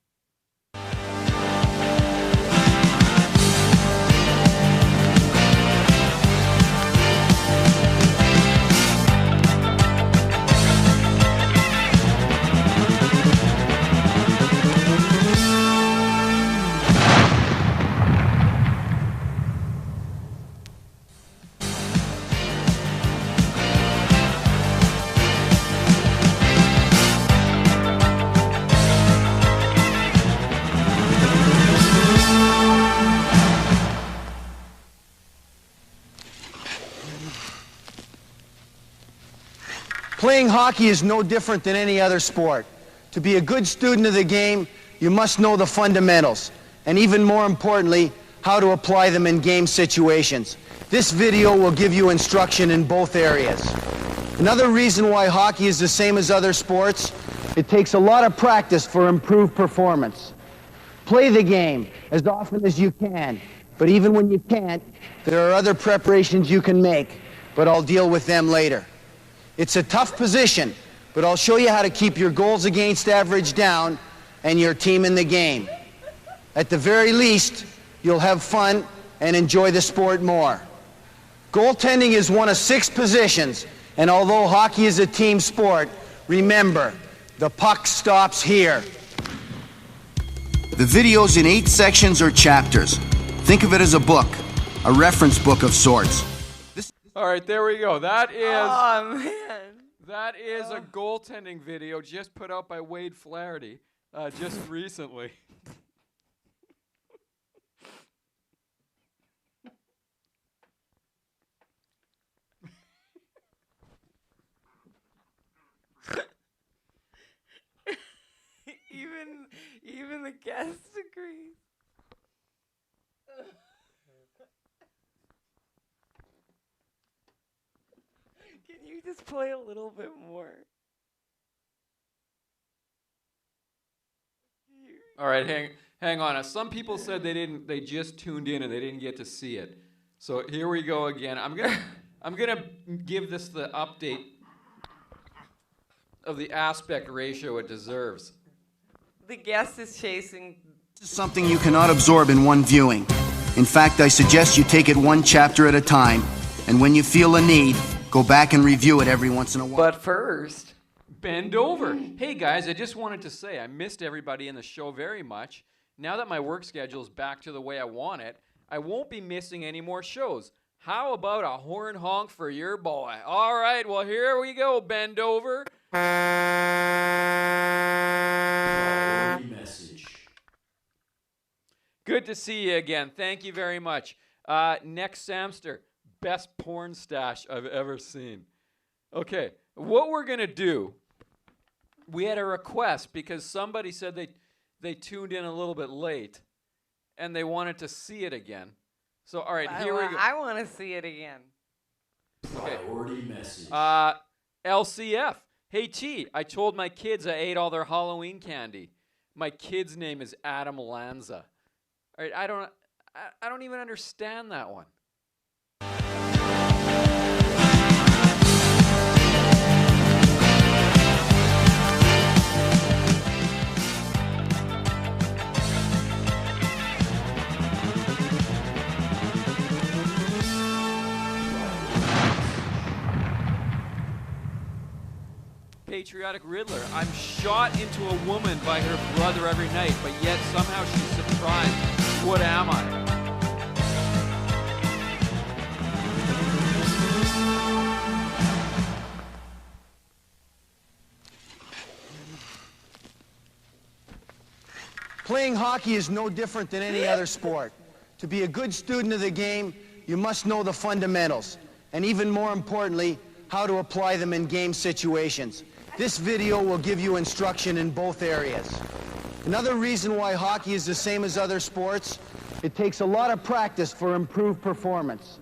Playing hockey is no different than any other sport. To be a good student of the game, you must know the fundamentals, and even more importantly, how to apply them in game situations. This video will give you instruction in both areas. Another reason why hockey is the same as other sports, it takes a lot of practice for improved performance. Play the game as often as you can, but even when you can't, there are other preparations you can make, but I'll deal with them later. It's a tough position, but I'll show you how to keep your goals against average down and your team in the game. At the very least, you'll have fun and enjoy the sport more. Goaltending is one of 6 positions, and although hockey is a team sport, remember, the puck stops here. The video's in 8 sections or chapters. Think of it as a book, a reference book of sorts. All right, there we go. That is Oh, man. a goaltending video just put out by Wade Flaherty just recently. Even the guests agree. Can you just play a little bit more? All right, hang on. Some people said they just tuned in and they didn't get to see it. So here we go again. I'm gonna give this the update of the aspect ratio it deserves. The guest is chasing. This is something you cannot absorb in one viewing. In fact, I suggest you take it one chapter at a time, and when you feel a need, go back and review it every once in a while. But first, bend over. Hey guys, I just wanted to say I missed everybody in the show very much. Now that my work schedule is back to the way I want it, I won't be missing any more shows. How about a horn honk for your boy? All right, well, here we go. Bend over. Message. Good to see you again. Thank you very much. Next Samster, best porn stash I've ever seen. Okay, what we're going to do, we had a request because somebody said they tuned in a little bit late and they wanted to see it again. So, all right, here we go. I want to see it again. Okay. Priority message. LCF. Hey, T, I told my kids I ate all their Halloween candy. My kid's name is Adam Lanza. All right, I don't even understand that one. Patriotic Riddler. I'm shot into a woman by her brother every night, but yet somehow she's surprised. What am I? Playing hockey is no different than any other sport. To be a good student of the game, you must know the fundamentals, and even more importantly, how to apply them in game situations. This video will give you instruction in both areas. Another reason why hockey is the same as other sports, it takes a lot of practice for improved performance.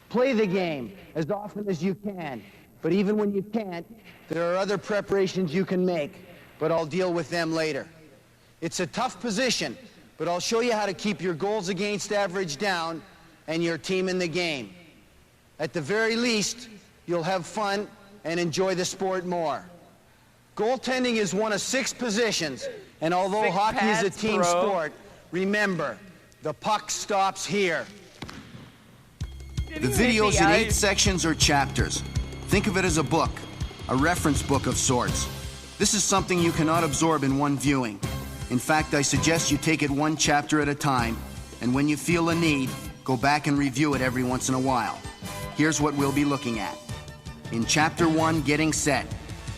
Play the game as often as you can, but even when you can't, there are other preparations you can make, but I'll deal with them later. It's a tough position, but I'll show you how to keep your goals against average down and your team in the game. At the very least, you'll have fun and enjoy the sport more. Goaltending is one of 6 positions, and although Six hockey is a pads, team bro. sport, remember, the puck stops here. The video's in 8 sections or chapters. Think of it as a book, a reference book of sorts. This is something you cannot absorb in one viewing. In fact, I suggest you take it one chapter at a time, and when you feel a need, go back and review it every once in a while. Here's what we'll be looking at. In Chapter 1, Getting Set,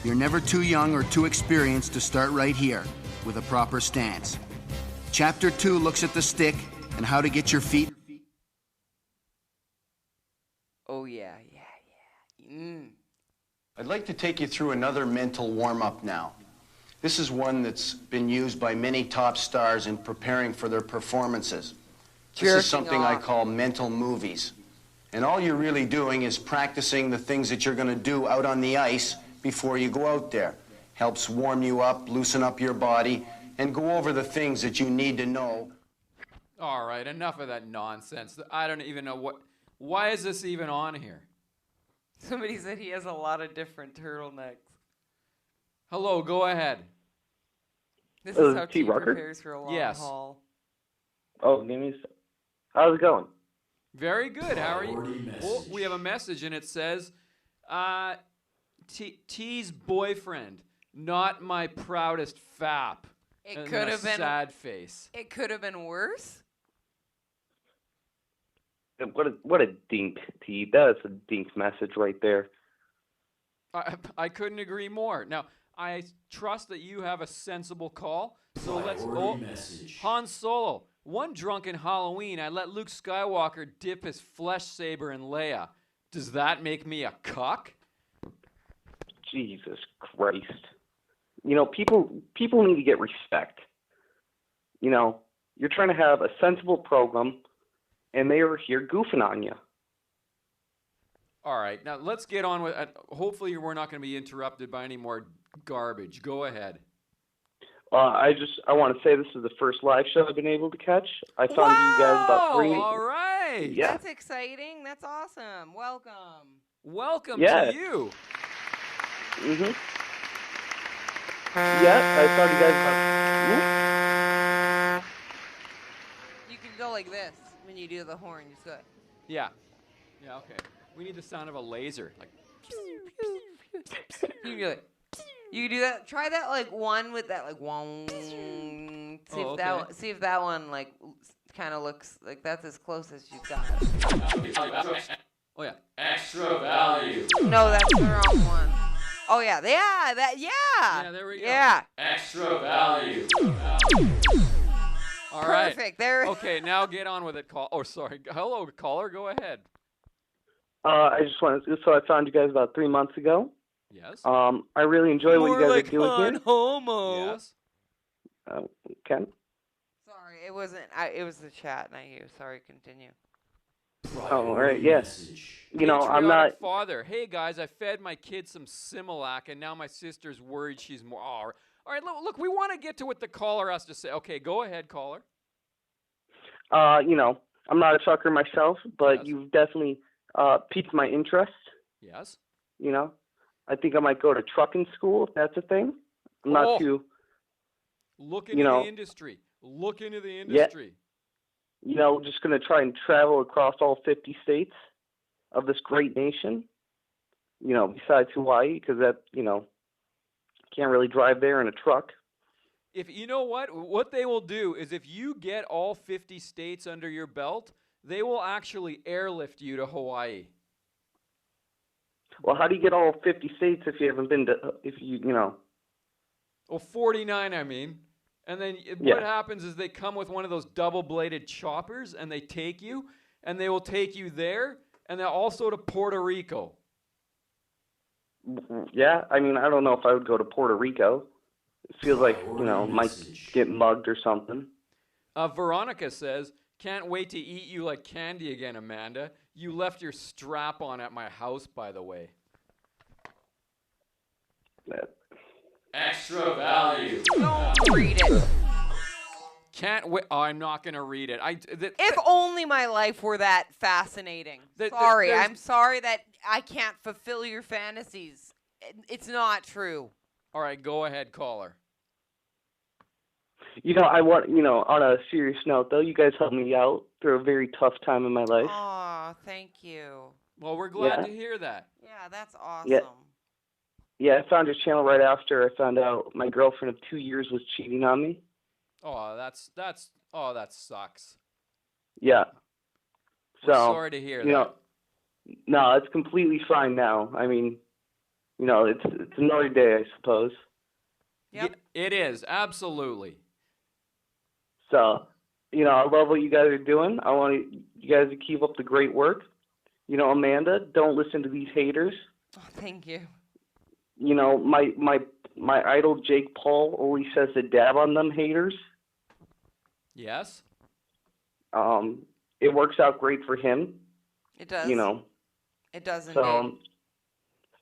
you're never too young or too experienced to start right here with a proper stance. Chapter 2 looks at the stick and how to get your feet. Oh, yeah. I'd like to take you through another mental warm-up now. This is one that's been used by many top stars in preparing for their performances. This is something I call mental movies. And all you're really doing is practicing the things that you're going to do out on the ice before you go out there. Helps warm you up, loosen up your body, and go over the things that you need to know. All right, enough of that nonsense. I don't even know what. Why is this even on here? Somebody said he has a lot of different turtlenecks. Hello, go ahead. This is how T Rucker? prepares for a long Yes. haul. Oh, give me a sec. How's it going? Very good. How are you? Oh, we have a message, and it says, T's boyfriend, not my proudest fap. It And could then a have been sad face. It could have been worse. What a dink, T. That's a dink message right there. I couldn't agree more. Now, I trust that you have a sensible call. So let's. Oh, Han Solo. One drunken Halloween, I let Luke Skywalker dip his flesh saber in Leia. Does that make me a cuck? Jesus Christ. You know, people need to get respect. You know, you're trying to have a sensible program, and they are here goofing on you. All right, now let's get on with. Hopefully, we're not going to be interrupted by any more garbage. Go ahead. I want to say this is the first live show I've been able to catch. I found you guys about 3 weeks. All right. Yeah. That's exciting. That's awesome. Welcome. Welcome Yeah. to you. Mhm. Yeah, I found you guys about. You can go like this when you do the horn. Just go. Yeah. Yeah. Okay. We need the sound of a laser. Like. You can do it. You can do that. Try that like one with that like one. See if that one, see if that one like kind of looks like that's as close as you've got. Oh yeah. Extra value. No, that's the wrong one. Oh yeah, yeah. Yeah, there we go. Yeah. Extra value. All right. Perfect. There. Okay, now get on with it. Sorry. Hello, caller. Go ahead. I just wanted to, so I found you guys about 3 months ago. Yes. I really enjoy what you guys are doing here. Homo. Yes. Ken? Sorry, it wasn't. It was the chat, not you. Sorry, continue. Oh, all right, yes. You know, I'm Patriotic not. Father. Hey guys, I fed my kid some Similac, and now my sister's worried she's more. All right, look, we want to get to what the caller has to say. Okay, go ahead, caller. You know, I'm not a trucker myself, but you've definitely piqued my interest. Yes. You know, I think I might go to trucking school if that's a thing. I'm not too. Look into the industry. Look into the industry. Yeah, you know, just going to try and travel across all 50 states of this great nation. You know, besides Hawaii, because that, you know, can't really drive there in a truck. If you know what they will do is if you get all 50 states under your belt, they will actually airlift you to Hawaii. Well, how do you get all 50 states if you haven't been to, if you know? Well, 49, I mean. And then what happens is they come with one of those double-bladed choppers, and they take you, and they will take you there, and then also to Puerto Rico. Yeah, I mean, I don't know if I would go to Puerto Rico. It feels like, you know, might get mugged or something. Veronica says, can't wait to eat you like candy again, Amanda. You left your strap on at my house, by the way. Extra value. Don't read it. Can't wait. Oh, I'm not going to read it. If only my life were that fascinating. Sorry, I'm sorry that I can't fulfill your fantasies. It's not true. All right, go ahead, caller. I want, on a serious note, though, you guys helped me out through a very tough time in my life. Aw, thank you. Well, we're glad Yeah. to hear that. Yeah, that's awesome. Yeah. Yeah, I found your channel right after I found out my girlfriend of 2 years was cheating on me. Oh, that sucks. Yeah. We're So, sorry to hear that. No, it's completely fine now. I mean, it's another day, I suppose. Yep. It is, absolutely. So, I love what you guys are doing. I want you guys to keep up the great work. Amanda, don't listen to these haters. Oh, thank you. My idol Jake Paul always says to dab on them haters. Yes? It works out great for him. It does. It does indeed.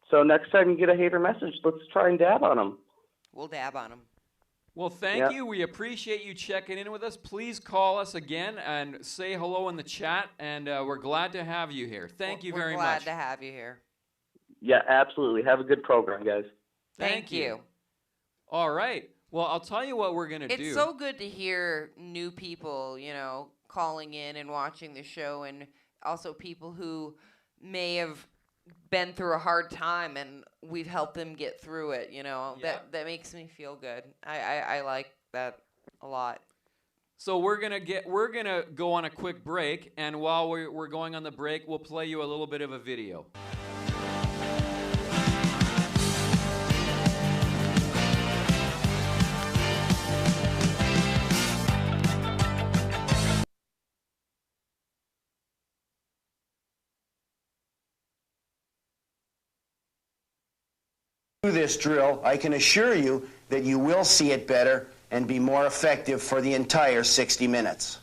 So next time you get a hater message, let's try and dab on him. We'll dab on him. Well, thank you. We appreciate you checking in with us. Please call us again and say hello in the chat, and we're glad to have you here. Thank you very much. We're glad to have you here. Yeah, absolutely. Have a good program, guys. Thank you. All right. Well, I'll tell you what we're going to do. It's so good to hear new people, calling in and watching the show, and also people who may have been through a hard time and we've helped them get through it, that makes me feel good. I like that a lot. So we're gonna go on a quick break, and while we're going on the break, we'll play you a little bit of a video. Do this drill, I can assure you that you will see it better and be more effective for the entire 60 minutes.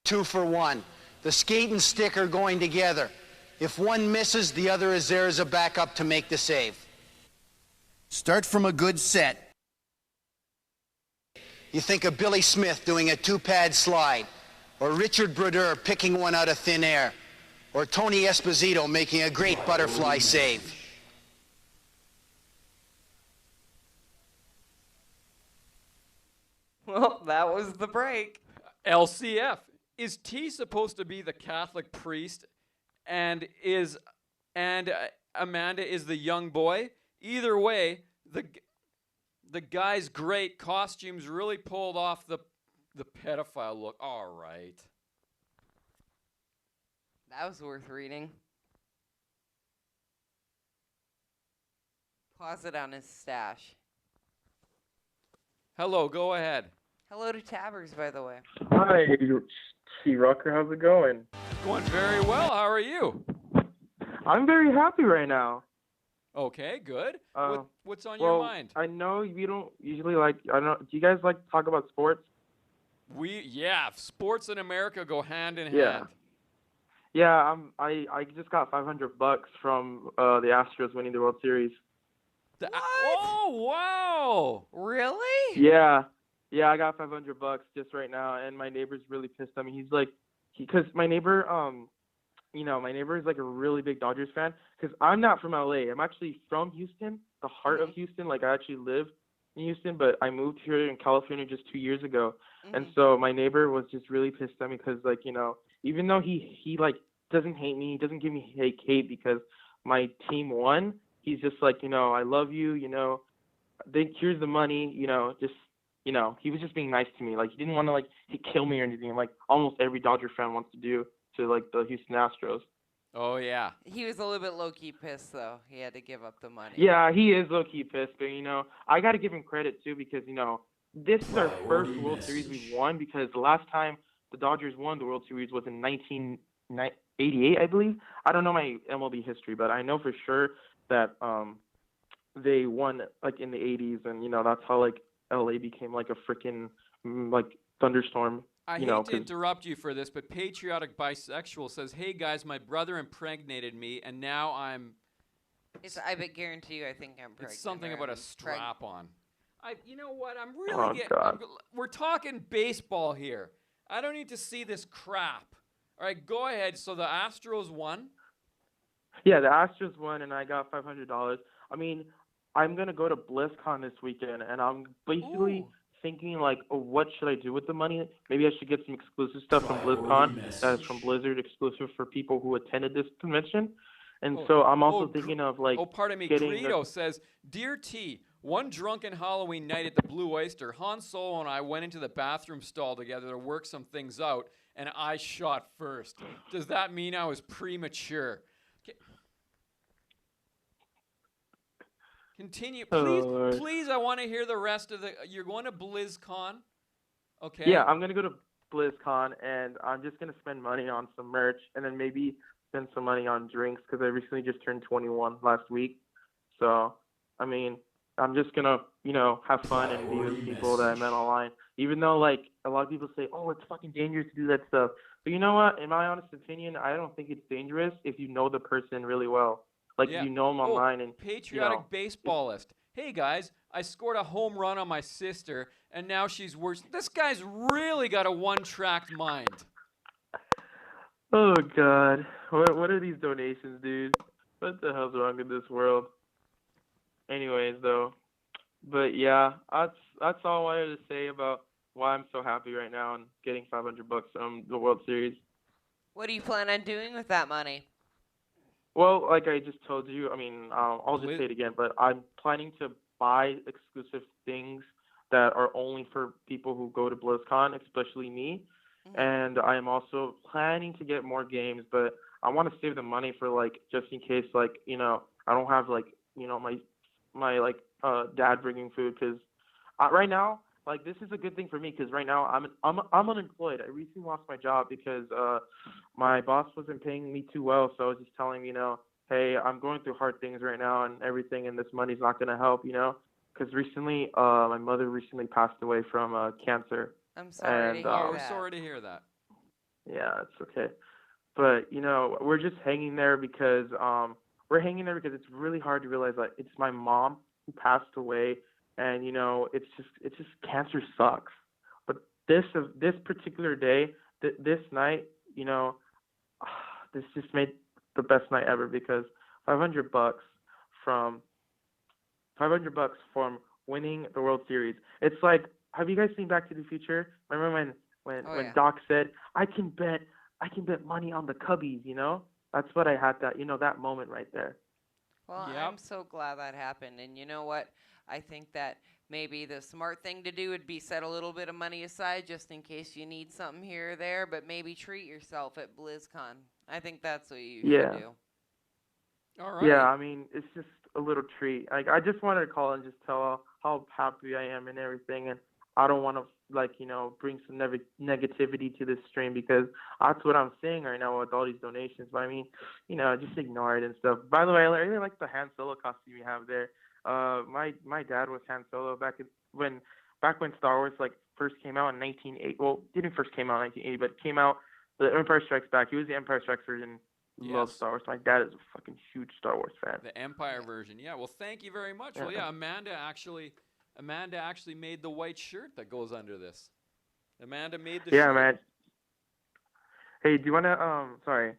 Two for one. The skate and stick are going together. If one misses, the other is there as a backup to make the save. Start from a good set. You think of Billy Smith doing a two-pad slide, or Richard Brodeur picking one out of thin air, or Tony Esposito making a great butterfly save. Well, that was the break. LCF. Is T supposed to be the Catholic priest, and Amanda is the young boy? Either way, the guy's great. Costumes really pulled off the pedophile look. All right. That was worth reading. Pause it on his stash. Hello, go ahead. Hello to Tabbers, by the way. Hi, C. Rucker. How's it going? It's going very well. How are you? I'm very happy right now. Okay, good. What's on your mind? I know you don't usually like. I don't know. Do you guys like to talk about sports? Sports in America go hand in Yeah. hand. Yeah, I just got $500 from the Astros winning the World Series. Oh wow! Really? Yeah, I got $500 just right now, and my neighbor's really pissed at me. He's like, because my neighbor, my neighbor is like a really big Dodgers fan. Because I'm not from LA. I'm actually from Houston, the heart of Houston. Like I actually live in Houston, but I moved here in California just 2 years ago. And so my neighbor was just really pissed at me because, like, even though he like doesn't hate me, he doesn't give me hate because my team won. He's just like, I love you, here's the money, he was just being nice to me. Like, he didn't want to, like, kill me or anything, like almost every Dodger fan wants to do to, like, the Houston Astros. Oh, yeah. He was a little bit low-key pissed, though. He had to give up the money. Yeah, he is low-key pissed, but, I got to give him credit, too, because, this is our first World Series we've won, because the last time the Dodgers won the World Series was in 1988, I believe. I don't know my MLB history, but I know for sure that they won like in the 80s, and that's how like LA became like a freaking like thunderstorm. I hate to interrupt you for this, but Patriotic Bisexual says, "Hey guys, my brother impregnated me, and now I'm." I guarantee you, I think I'm pregnant. It's something about a strap on. You know what? I'm Oh, really we're talking baseball here. I don't need to see this crap. All right, go ahead. So the Astros won. Yeah, the Astros won, and I got $500. I mean, I'm gonna go to BlizzCon this weekend, and I'm basically thinking like, oh, what should I do with the money? Maybe I should get some exclusive stuff from BlizzCon that is from Blizzard, exclusive for people who attended this convention. And so I'm also thinking of like. Oh, pardon me. Getting Greedo says, "Dear T, one drunken Halloween night at the Blue Oyster, Han Solo and I went into the bathroom stall together to work some things out, and I shot first. Does that mean I was premature?" Continue, please. Please, I want to hear the rest of the. You're going to BlizzCon, okay? Yeah, I'm gonna go to BlizzCon, and I'm just gonna spend money on some merch, and then maybe spend some money on drinks because I recently just turned 21 last week. So, I mean, I'm just gonna, have fun and be with people that I met online. Even though, like, a lot of people say, "Oh, it's fucking dangerous to do that stuff," but you know what? In my honest opinion, I don't think it's dangerous if you know the person really well. Like, if you know them online and patriotic baseballist. Hey guys, I scored a home run on my sister, and now she's worse. This guy's really got a one-track mind. Oh God, what are these donations, dude? What the hell's wrong with this world? Anyways, though, but yeah, that's all I wanted to say about why I'm so happy right now and getting $500 from the World Series. What do you plan on doing with that money? Well, like I just told you, I mean, I'll just say it again, but I'm planning to buy exclusive things that are only for people who go to BlizzCon, especially me. And I am also planning to get more games, but I want to save the money for like just in case, like I don't have like my like dad bringing food because right now like this is a good thing for me because right now I'm unemployed. I recently lost my job because my boss wasn't paying me too well, so I was just telling him, hey, I'm going through hard things right now and everything, and this money's not gonna help, because recently my mother recently passed away from cancer. I'm sorry to hear that. We're sorry to hear that. Yeah, it's okay. But we're just hanging there because it's really hard to realize that it's my mom who passed away, and it's just cancer sucks. But this particular day, this night, this just made the best night ever because $500 from winning the World Series. It's like, have you guys seen Back to the Future? Remember when Doc said, I can bet money on the Cubbies, That's what I had that moment right there. Well, I'm so glad that happened. And you know what? I think that maybe the smart thing to do would be set a little bit of money aside just in case you need something here or there, but maybe treat yourself at BlizzCon. I think that's what you should do. All right. Yeah, I mean, it's just a little treat. Like, I just wanted to call and just tell how happy I am and everything, and I don't want to bring some negativity to this stream because that's what I'm seeing right now with all these donations. But I mean, just ignore it and stuff. By the way, I really like the Han Solo costume you have there. My dad was Han Solo back when Star Wars first came out in 1980. Well, it didn't first came out in 1980, but it came out. The Empire Strikes Back. He was the Empire Strikes version. Love Star Wars. My dad is a fucking huge Star Wars fan. The Empire version. Yeah. Well, thank you very much. Well, yeah, Amanda actually made the white shirt that goes under this. Amanda made the shirt. Yeah, man. Hey, do you want to, sorry,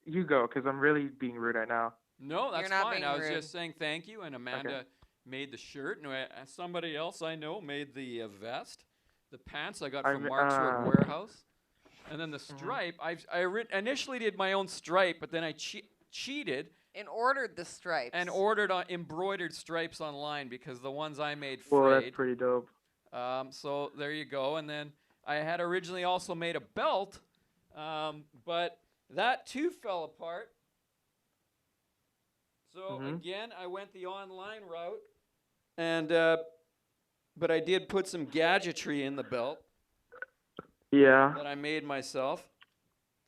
you go, because I'm really being rude right now. No, that's fine. I was just saying thank you, and Amanda made the shirt, and somebody else I know made the vest. The pants I got from Mark's Warehouse. And then the stripe, I initially did my own stripe, but then I cheated. And ordered the stripes. And ordered embroidered stripes online because the ones I made frayed. Well, that's pretty dope. So there you go. And then I had originally also made a belt, but that too fell apart. So again, I went the online route, and but I did put some gadgetry in the belt. Yeah. That I made myself,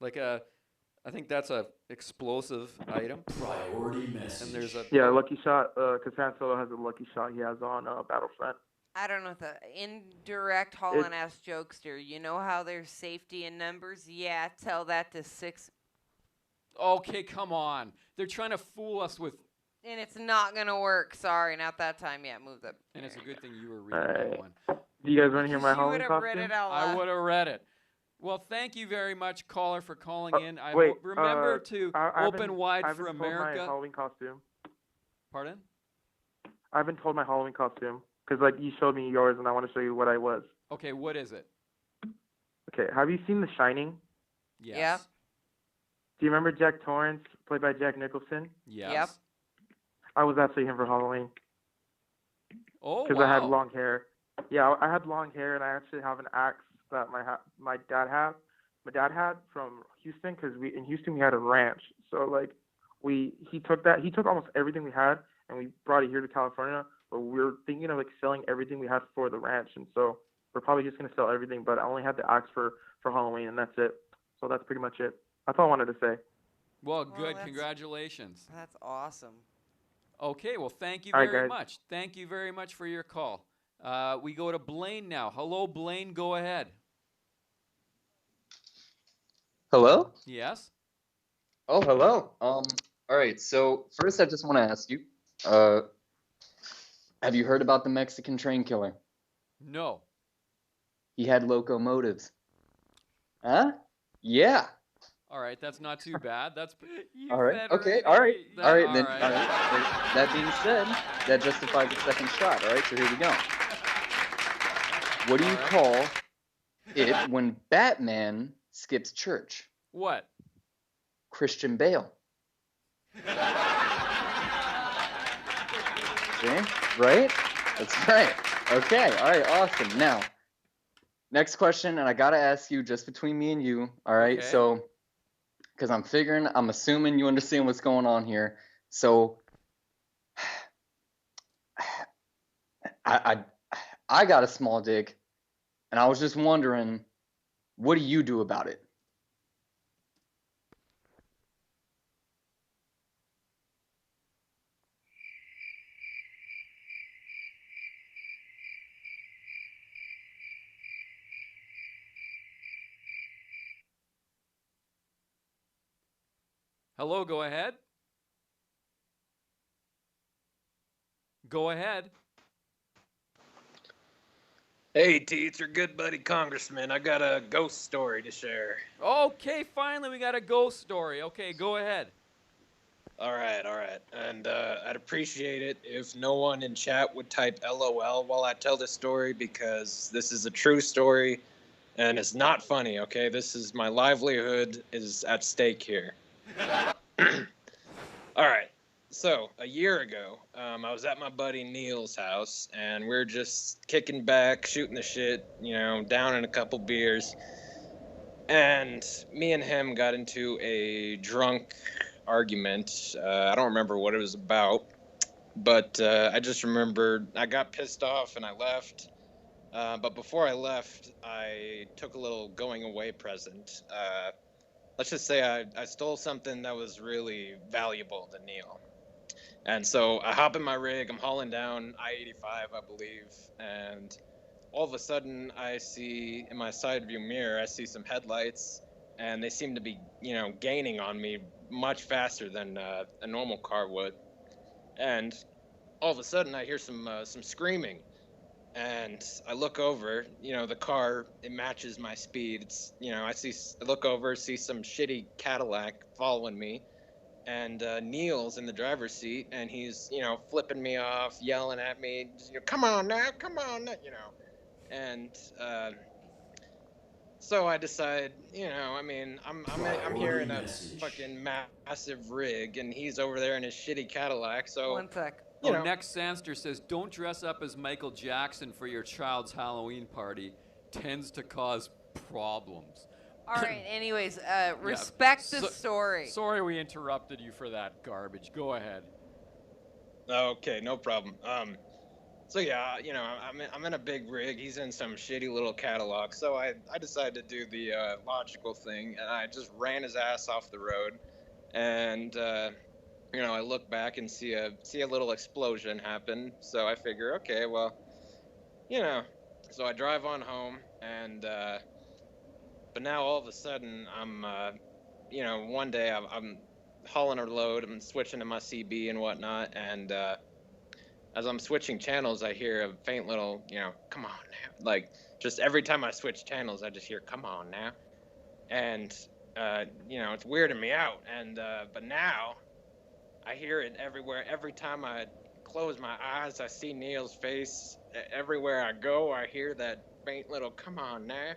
I think that's a explosive item. Priority message. And there's a lucky shot. Because Han Solo has a lucky shot he has on Battlefront. I don't know the indirect Haulin ass jokester. You know how there's safety in numbers? Yeah, tell that to 6. Okay, come on. They're trying to fool us with. And it's not gonna work. Sorry, not that time yet. Move that. And it's a good thing you were reading that one. Do you guys want to hear my Haulin costume? Read it out I would have read it. Well, thank you very much, caller, for calling in. Wait, remember to I open haven't- wide I for haven't told my America. Halloween costume. Pardon? I haven't told my Halloween costume because like you showed me yours and I want to show you what I was. Okay, what is it? Okay, have you seen The Shining? Yes. Yeah. Do you remember Jack Torrance, played by Jack Nicholson? Yes. Yep. I was actually him for Halloween. Oh, Because wow. I had long hair. Yeah, I had long hair, and I actually have an axe that my dad had from Houston, because in Houston we had a ranch. So like he took almost everything we had, and we brought it here to California. But we were thinking of like selling everything we had for the ranch, and so we're probably just gonna sell everything. But I only had the axe for Halloween, and that's it. So that's pretty much it. That's all I wanted to say. Well, good. Congratulations. That's awesome. Okay, well, thank you All right, very guys. much. Thank you very much for your call. We go to Blaine now. Hello, Blaine. Go ahead. Hello? Yes? Oh, hello. All right. So first, I just want to ask you, have you heard about the Mexican train killer? No. He had locomotives. Huh? Yeah. All right, that's not too bad. That's you All right. said Okay. already. All right. That- All right. all Then. right. All right. That being said, that justifies the second shot. All right. So here we go. What do you call it when Batman skips church? What? Christian Bale. See? Right? That's right. Okay. All right. Awesome. Now, next question, and I gotta ask you just between me and you. All right. Okay. So, because I'm assuming you understand what's going on here. So, I got a small dick, and I was just wondering, what do you do about it? Hello, go ahead. Go ahead. Hey, T, it's your good buddy Congressman. I got a ghost story to share. Okay, finally we got a ghost story. Okay, go ahead. All right. And I'd appreciate it if no one in chat would type LOL while I tell this story, because this is a true story and it's not funny, okay? This is my livelihood is at stake here. All right. So, a year ago, I was at my buddy Neil's house, and we're just kicking back, shooting the shit, down in a couple beers. And me and him got into a drunk argument. I don't remember what it was about, but I just remember I got pissed off and I left. But before I left, I took a little going away present. Let's just say I stole something that was really valuable to Neil. And so I hop in my rig, I'm hauling down I-85, I believe, and all of a sudden I see in my side view mirror, I see some headlights, and they seem to be, gaining on me much faster than a normal car would. And all of a sudden I hear some screaming, and I look over, the car, it matches my speed. It's, I look over, see some shitty Cadillac following me. And Neil's in the driver's seat, and he's, flipping me off, yelling at me, come on now, And so I decide, I'm here in a fucking massive rig, and he's over there in his shitty Cadillac. So One sec. Next Sandster says, don't dress up as Michael Jackson for your child's Halloween party. Tends to cause problems. All right. Anyways, respect the story. Sorry we interrupted you for that garbage. Go ahead. Okay, no problem. So yeah, I'm in a big rig. He's in some shitty little Cadillac. So I decided to do the logical thing, and I just ran his ass off the road. And I look back and see a little explosion happen. So I figure, okay, well, so I drive on home, and but now all of a sudden I'm, one day I'm hauling a load, I'm switching to my CB and whatnot, and as I'm switching channels, I hear a faint little, come on now. Like, just every time I switch channels, I just hear, come on now. and it's weirding me out. And but now I hear it everywhere. Every time I close my eyes, I see Neil's face. Everywhere I go, I hear that faint little "come on now."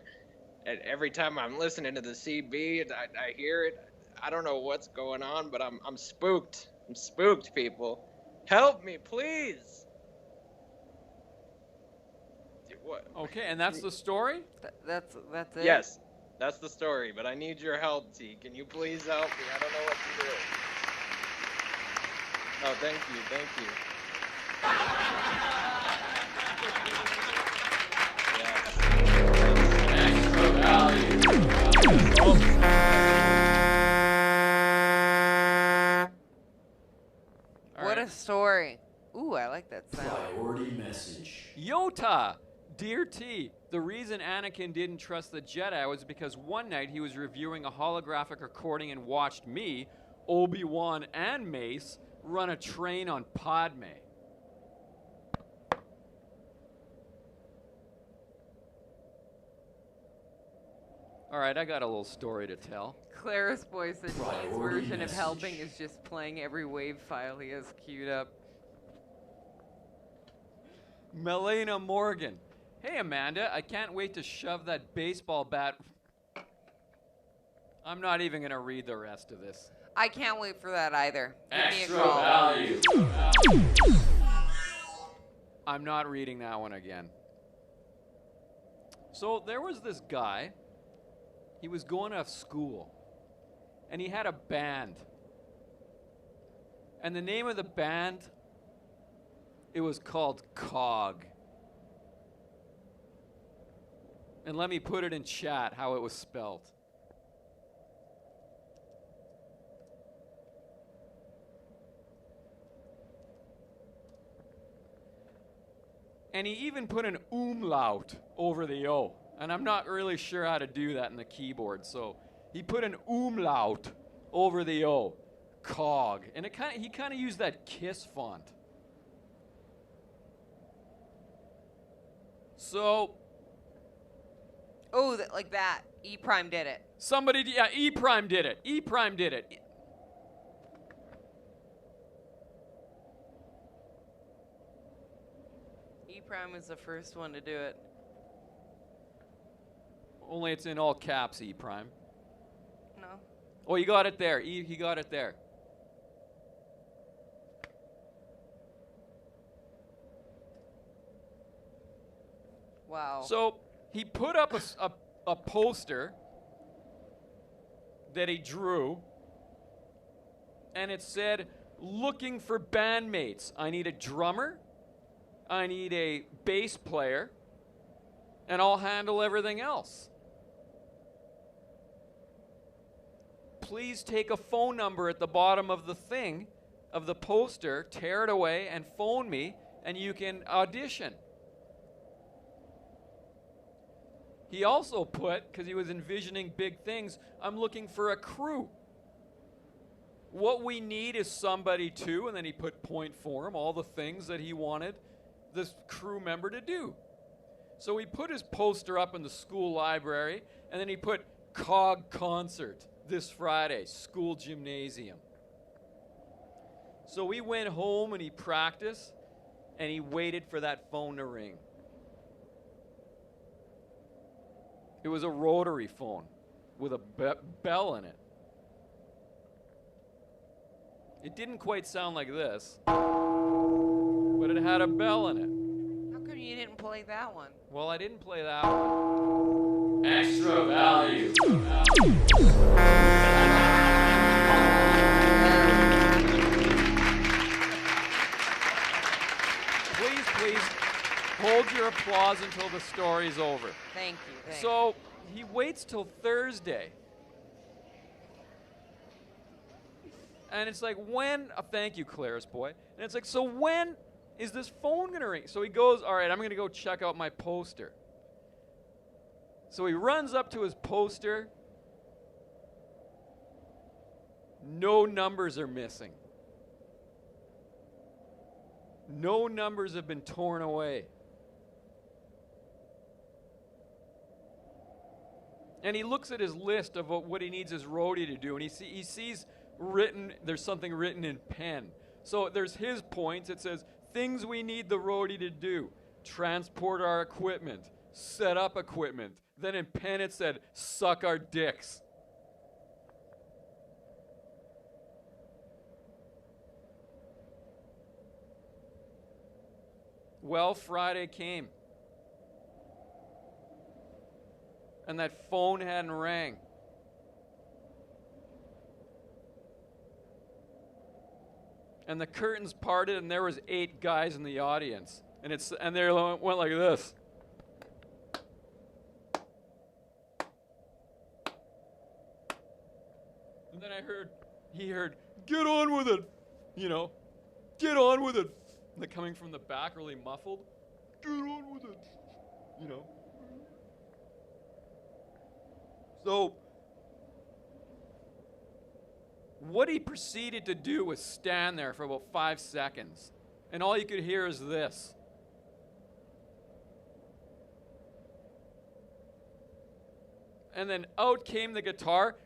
And every time I'm listening to the CB, I hear it. I don't know what's going on, but I'm spooked. I'm spooked, people. Help me, please. What? Okay, and that's the story? That's it? Yes, that's the story, but I need your help, T. Can you please help me? I don't know what to do. Oh, thank you. Extra value. What a story. Ooh, I like that sound. Priority message. Yota! Dear T, the reason Anakin didn't trust the Jedi was because one night he was reviewing a holographic recording and watched me, Obi-Wan, and Mace run a train on Padme. All right, I got a little story to tell. Claris Boy said his Priority version message. of helping is just playing every wave file he has queued up. Melena Morgan. Hey, Amanda, I can't wait to shove that baseball bat. I'm not even going to read the rest of this. I can't wait for that either. Give me a Extra call. value. I'm not reading that one again. So there was this guy. He was going to school. And he had a band. And the name of the band, it was called Cog. And let me put it in chat how it was spelled. And he even put an umlaut over the O. And I'm not really sure how to do that in the keyboard. So he put an umlaut over the O. Cog. And he kind of used that KISS font. So... Oh, like that. E Prime did it. E Prime did it. E Prime did it. E Prime was the first one to do it. Only it's in all caps, E Prime. No. Oh, you got it there. He got it there. Wow. So he put up a poster that he drew, and it said, "Looking for bandmates. I need a drummer, I need a bass player, and I'll handle everything else. Please take a phone number at the bottom of the thing, of the poster, tear it away, and phone me, and you can audition." He also put, because he was envisioning big things, "I'm looking for a crew. What we need is somebody to," and then he put point form, all the things that he wanted this crew member to do. So he put his poster up in the school library, and then he put COG concert this Friday, school gymnasium. So we went home and he practiced, and he waited for that phone to ring. It was a rotary phone with a bell in it. It didn't quite sound like this, but it had a bell in it. How come you didn't play that one? Well, I didn't play that one. Extra value. Please hold your applause until the story's over. Thank you. So he waits till Thursday. And it's like, when, thank you, Claire's boy. And it's like, so when is this phone going to ring? So he goes, all right, I'm going to go check out my poster. So he runs up to his poster. No numbers are missing. No numbers have been torn away. And he looks at his list of what he needs his roadie to do, and he sees written, there's something written in pen. So there's his points. It says, things we need the roadie to do. Transport our equipment. Set up equipment. Then in pen it said, suck our dicks. Well, Friday came. And that phone hadn't rang. And the curtains parted, and there was 8 guys in the audience. And they went like this. And then he heard, get on with it, get on with it. And they're coming from the back, really muffled. Get on with it, So, what he proceeded to do was stand there for about 5 seconds. And all you could hear is this. And then out came the guitar.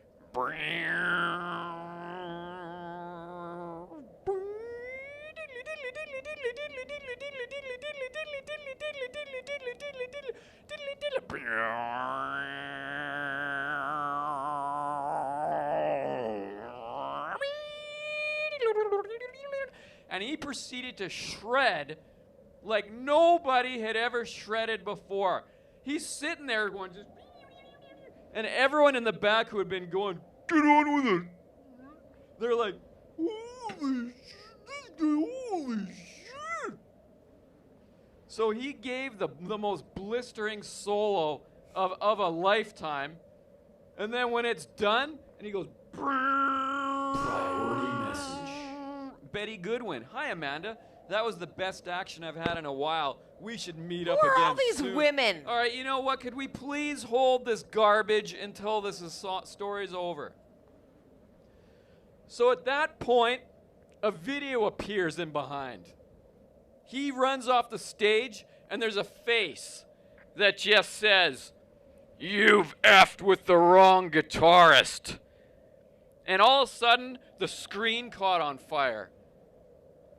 And he proceeded to shred like nobody had ever shredded before. He's sitting there going just... And everyone in the back who had been going, get on with it. They're like, holy shit, holy shit. So he gave the most blistering solo of a lifetime. And then when it's done, and he goes, priority message. Betty Goodwin. Hi, Amanda. That was the best action I've had in a while. We should meet up again Who are all these soon. women? All right, you know what? Could we please hold this garbage until this story's over? So at that point, a video appears in behind. He runs off the stage, and there's a face that just says, "You've effed with the wrong guitarist." And all of a sudden, the screen caught on fire.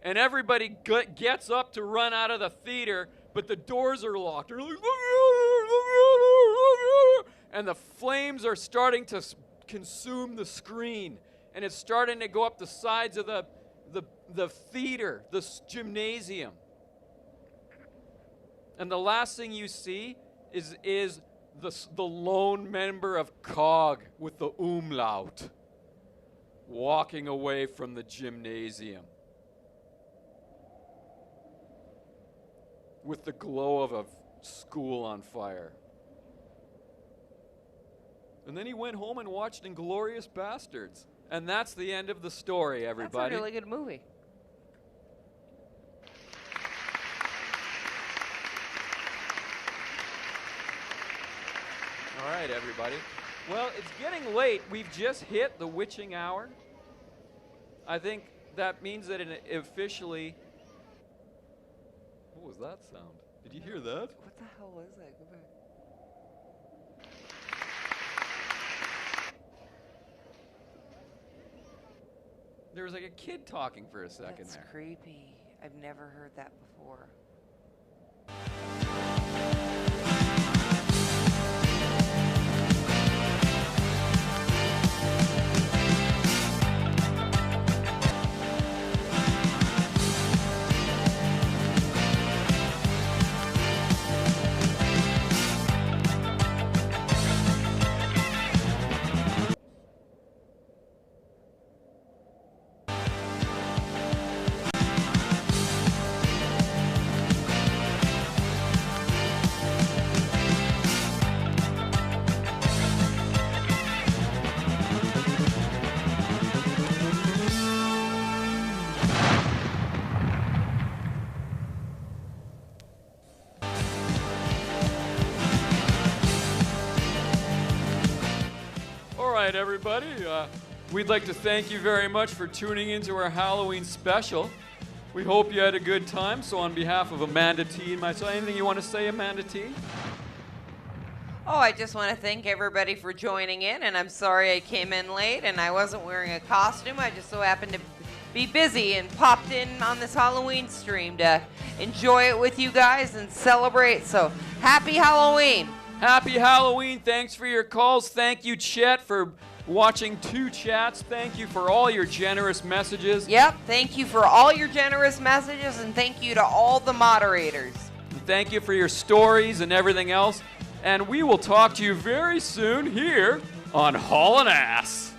And everybody gets up to run out of the theater, but the doors are locked. They're like, and the flames are starting to consume the screen. And it's starting to go up the sides of the theater, the gymnasium. And the last thing you see is the lone member of COG with the umlaut walking away from the gymnasium with the glow of a school on fire. And then he went home and watched Inglourious Bastards. And that's the end of the story, everybody. That's a really good movie. All right, everybody. Well, it's getting late. We've just hit the witching hour. I think that means that it officially... What was that sound? Did you hear that? What the hell was that? Go back. There was like a kid talking for a second That's there. creepy. I've never heard that before. Everybody, we'd like to thank you very much for tuning into our Halloween special. We hope you had a good time. So on behalf of Amanda T and myself, anything you want to say, Amanda T? Oh, I just want to thank everybody for joining in, and I'm sorry I came in late and I wasn't wearing a costume. I just so happened to be busy and popped in on this Halloween stream to enjoy it with you guys and celebrate. So, happy Halloween. Happy Halloween. Thanks for your calls. Thank you, Chet, for watching 2 chats. Thank you for all your generous messages. Yep, thank you for all your generous messages, and thank you to all the moderators. And thank you for your stories and everything else. And we will talk to you very soon here on Haulin' Ass.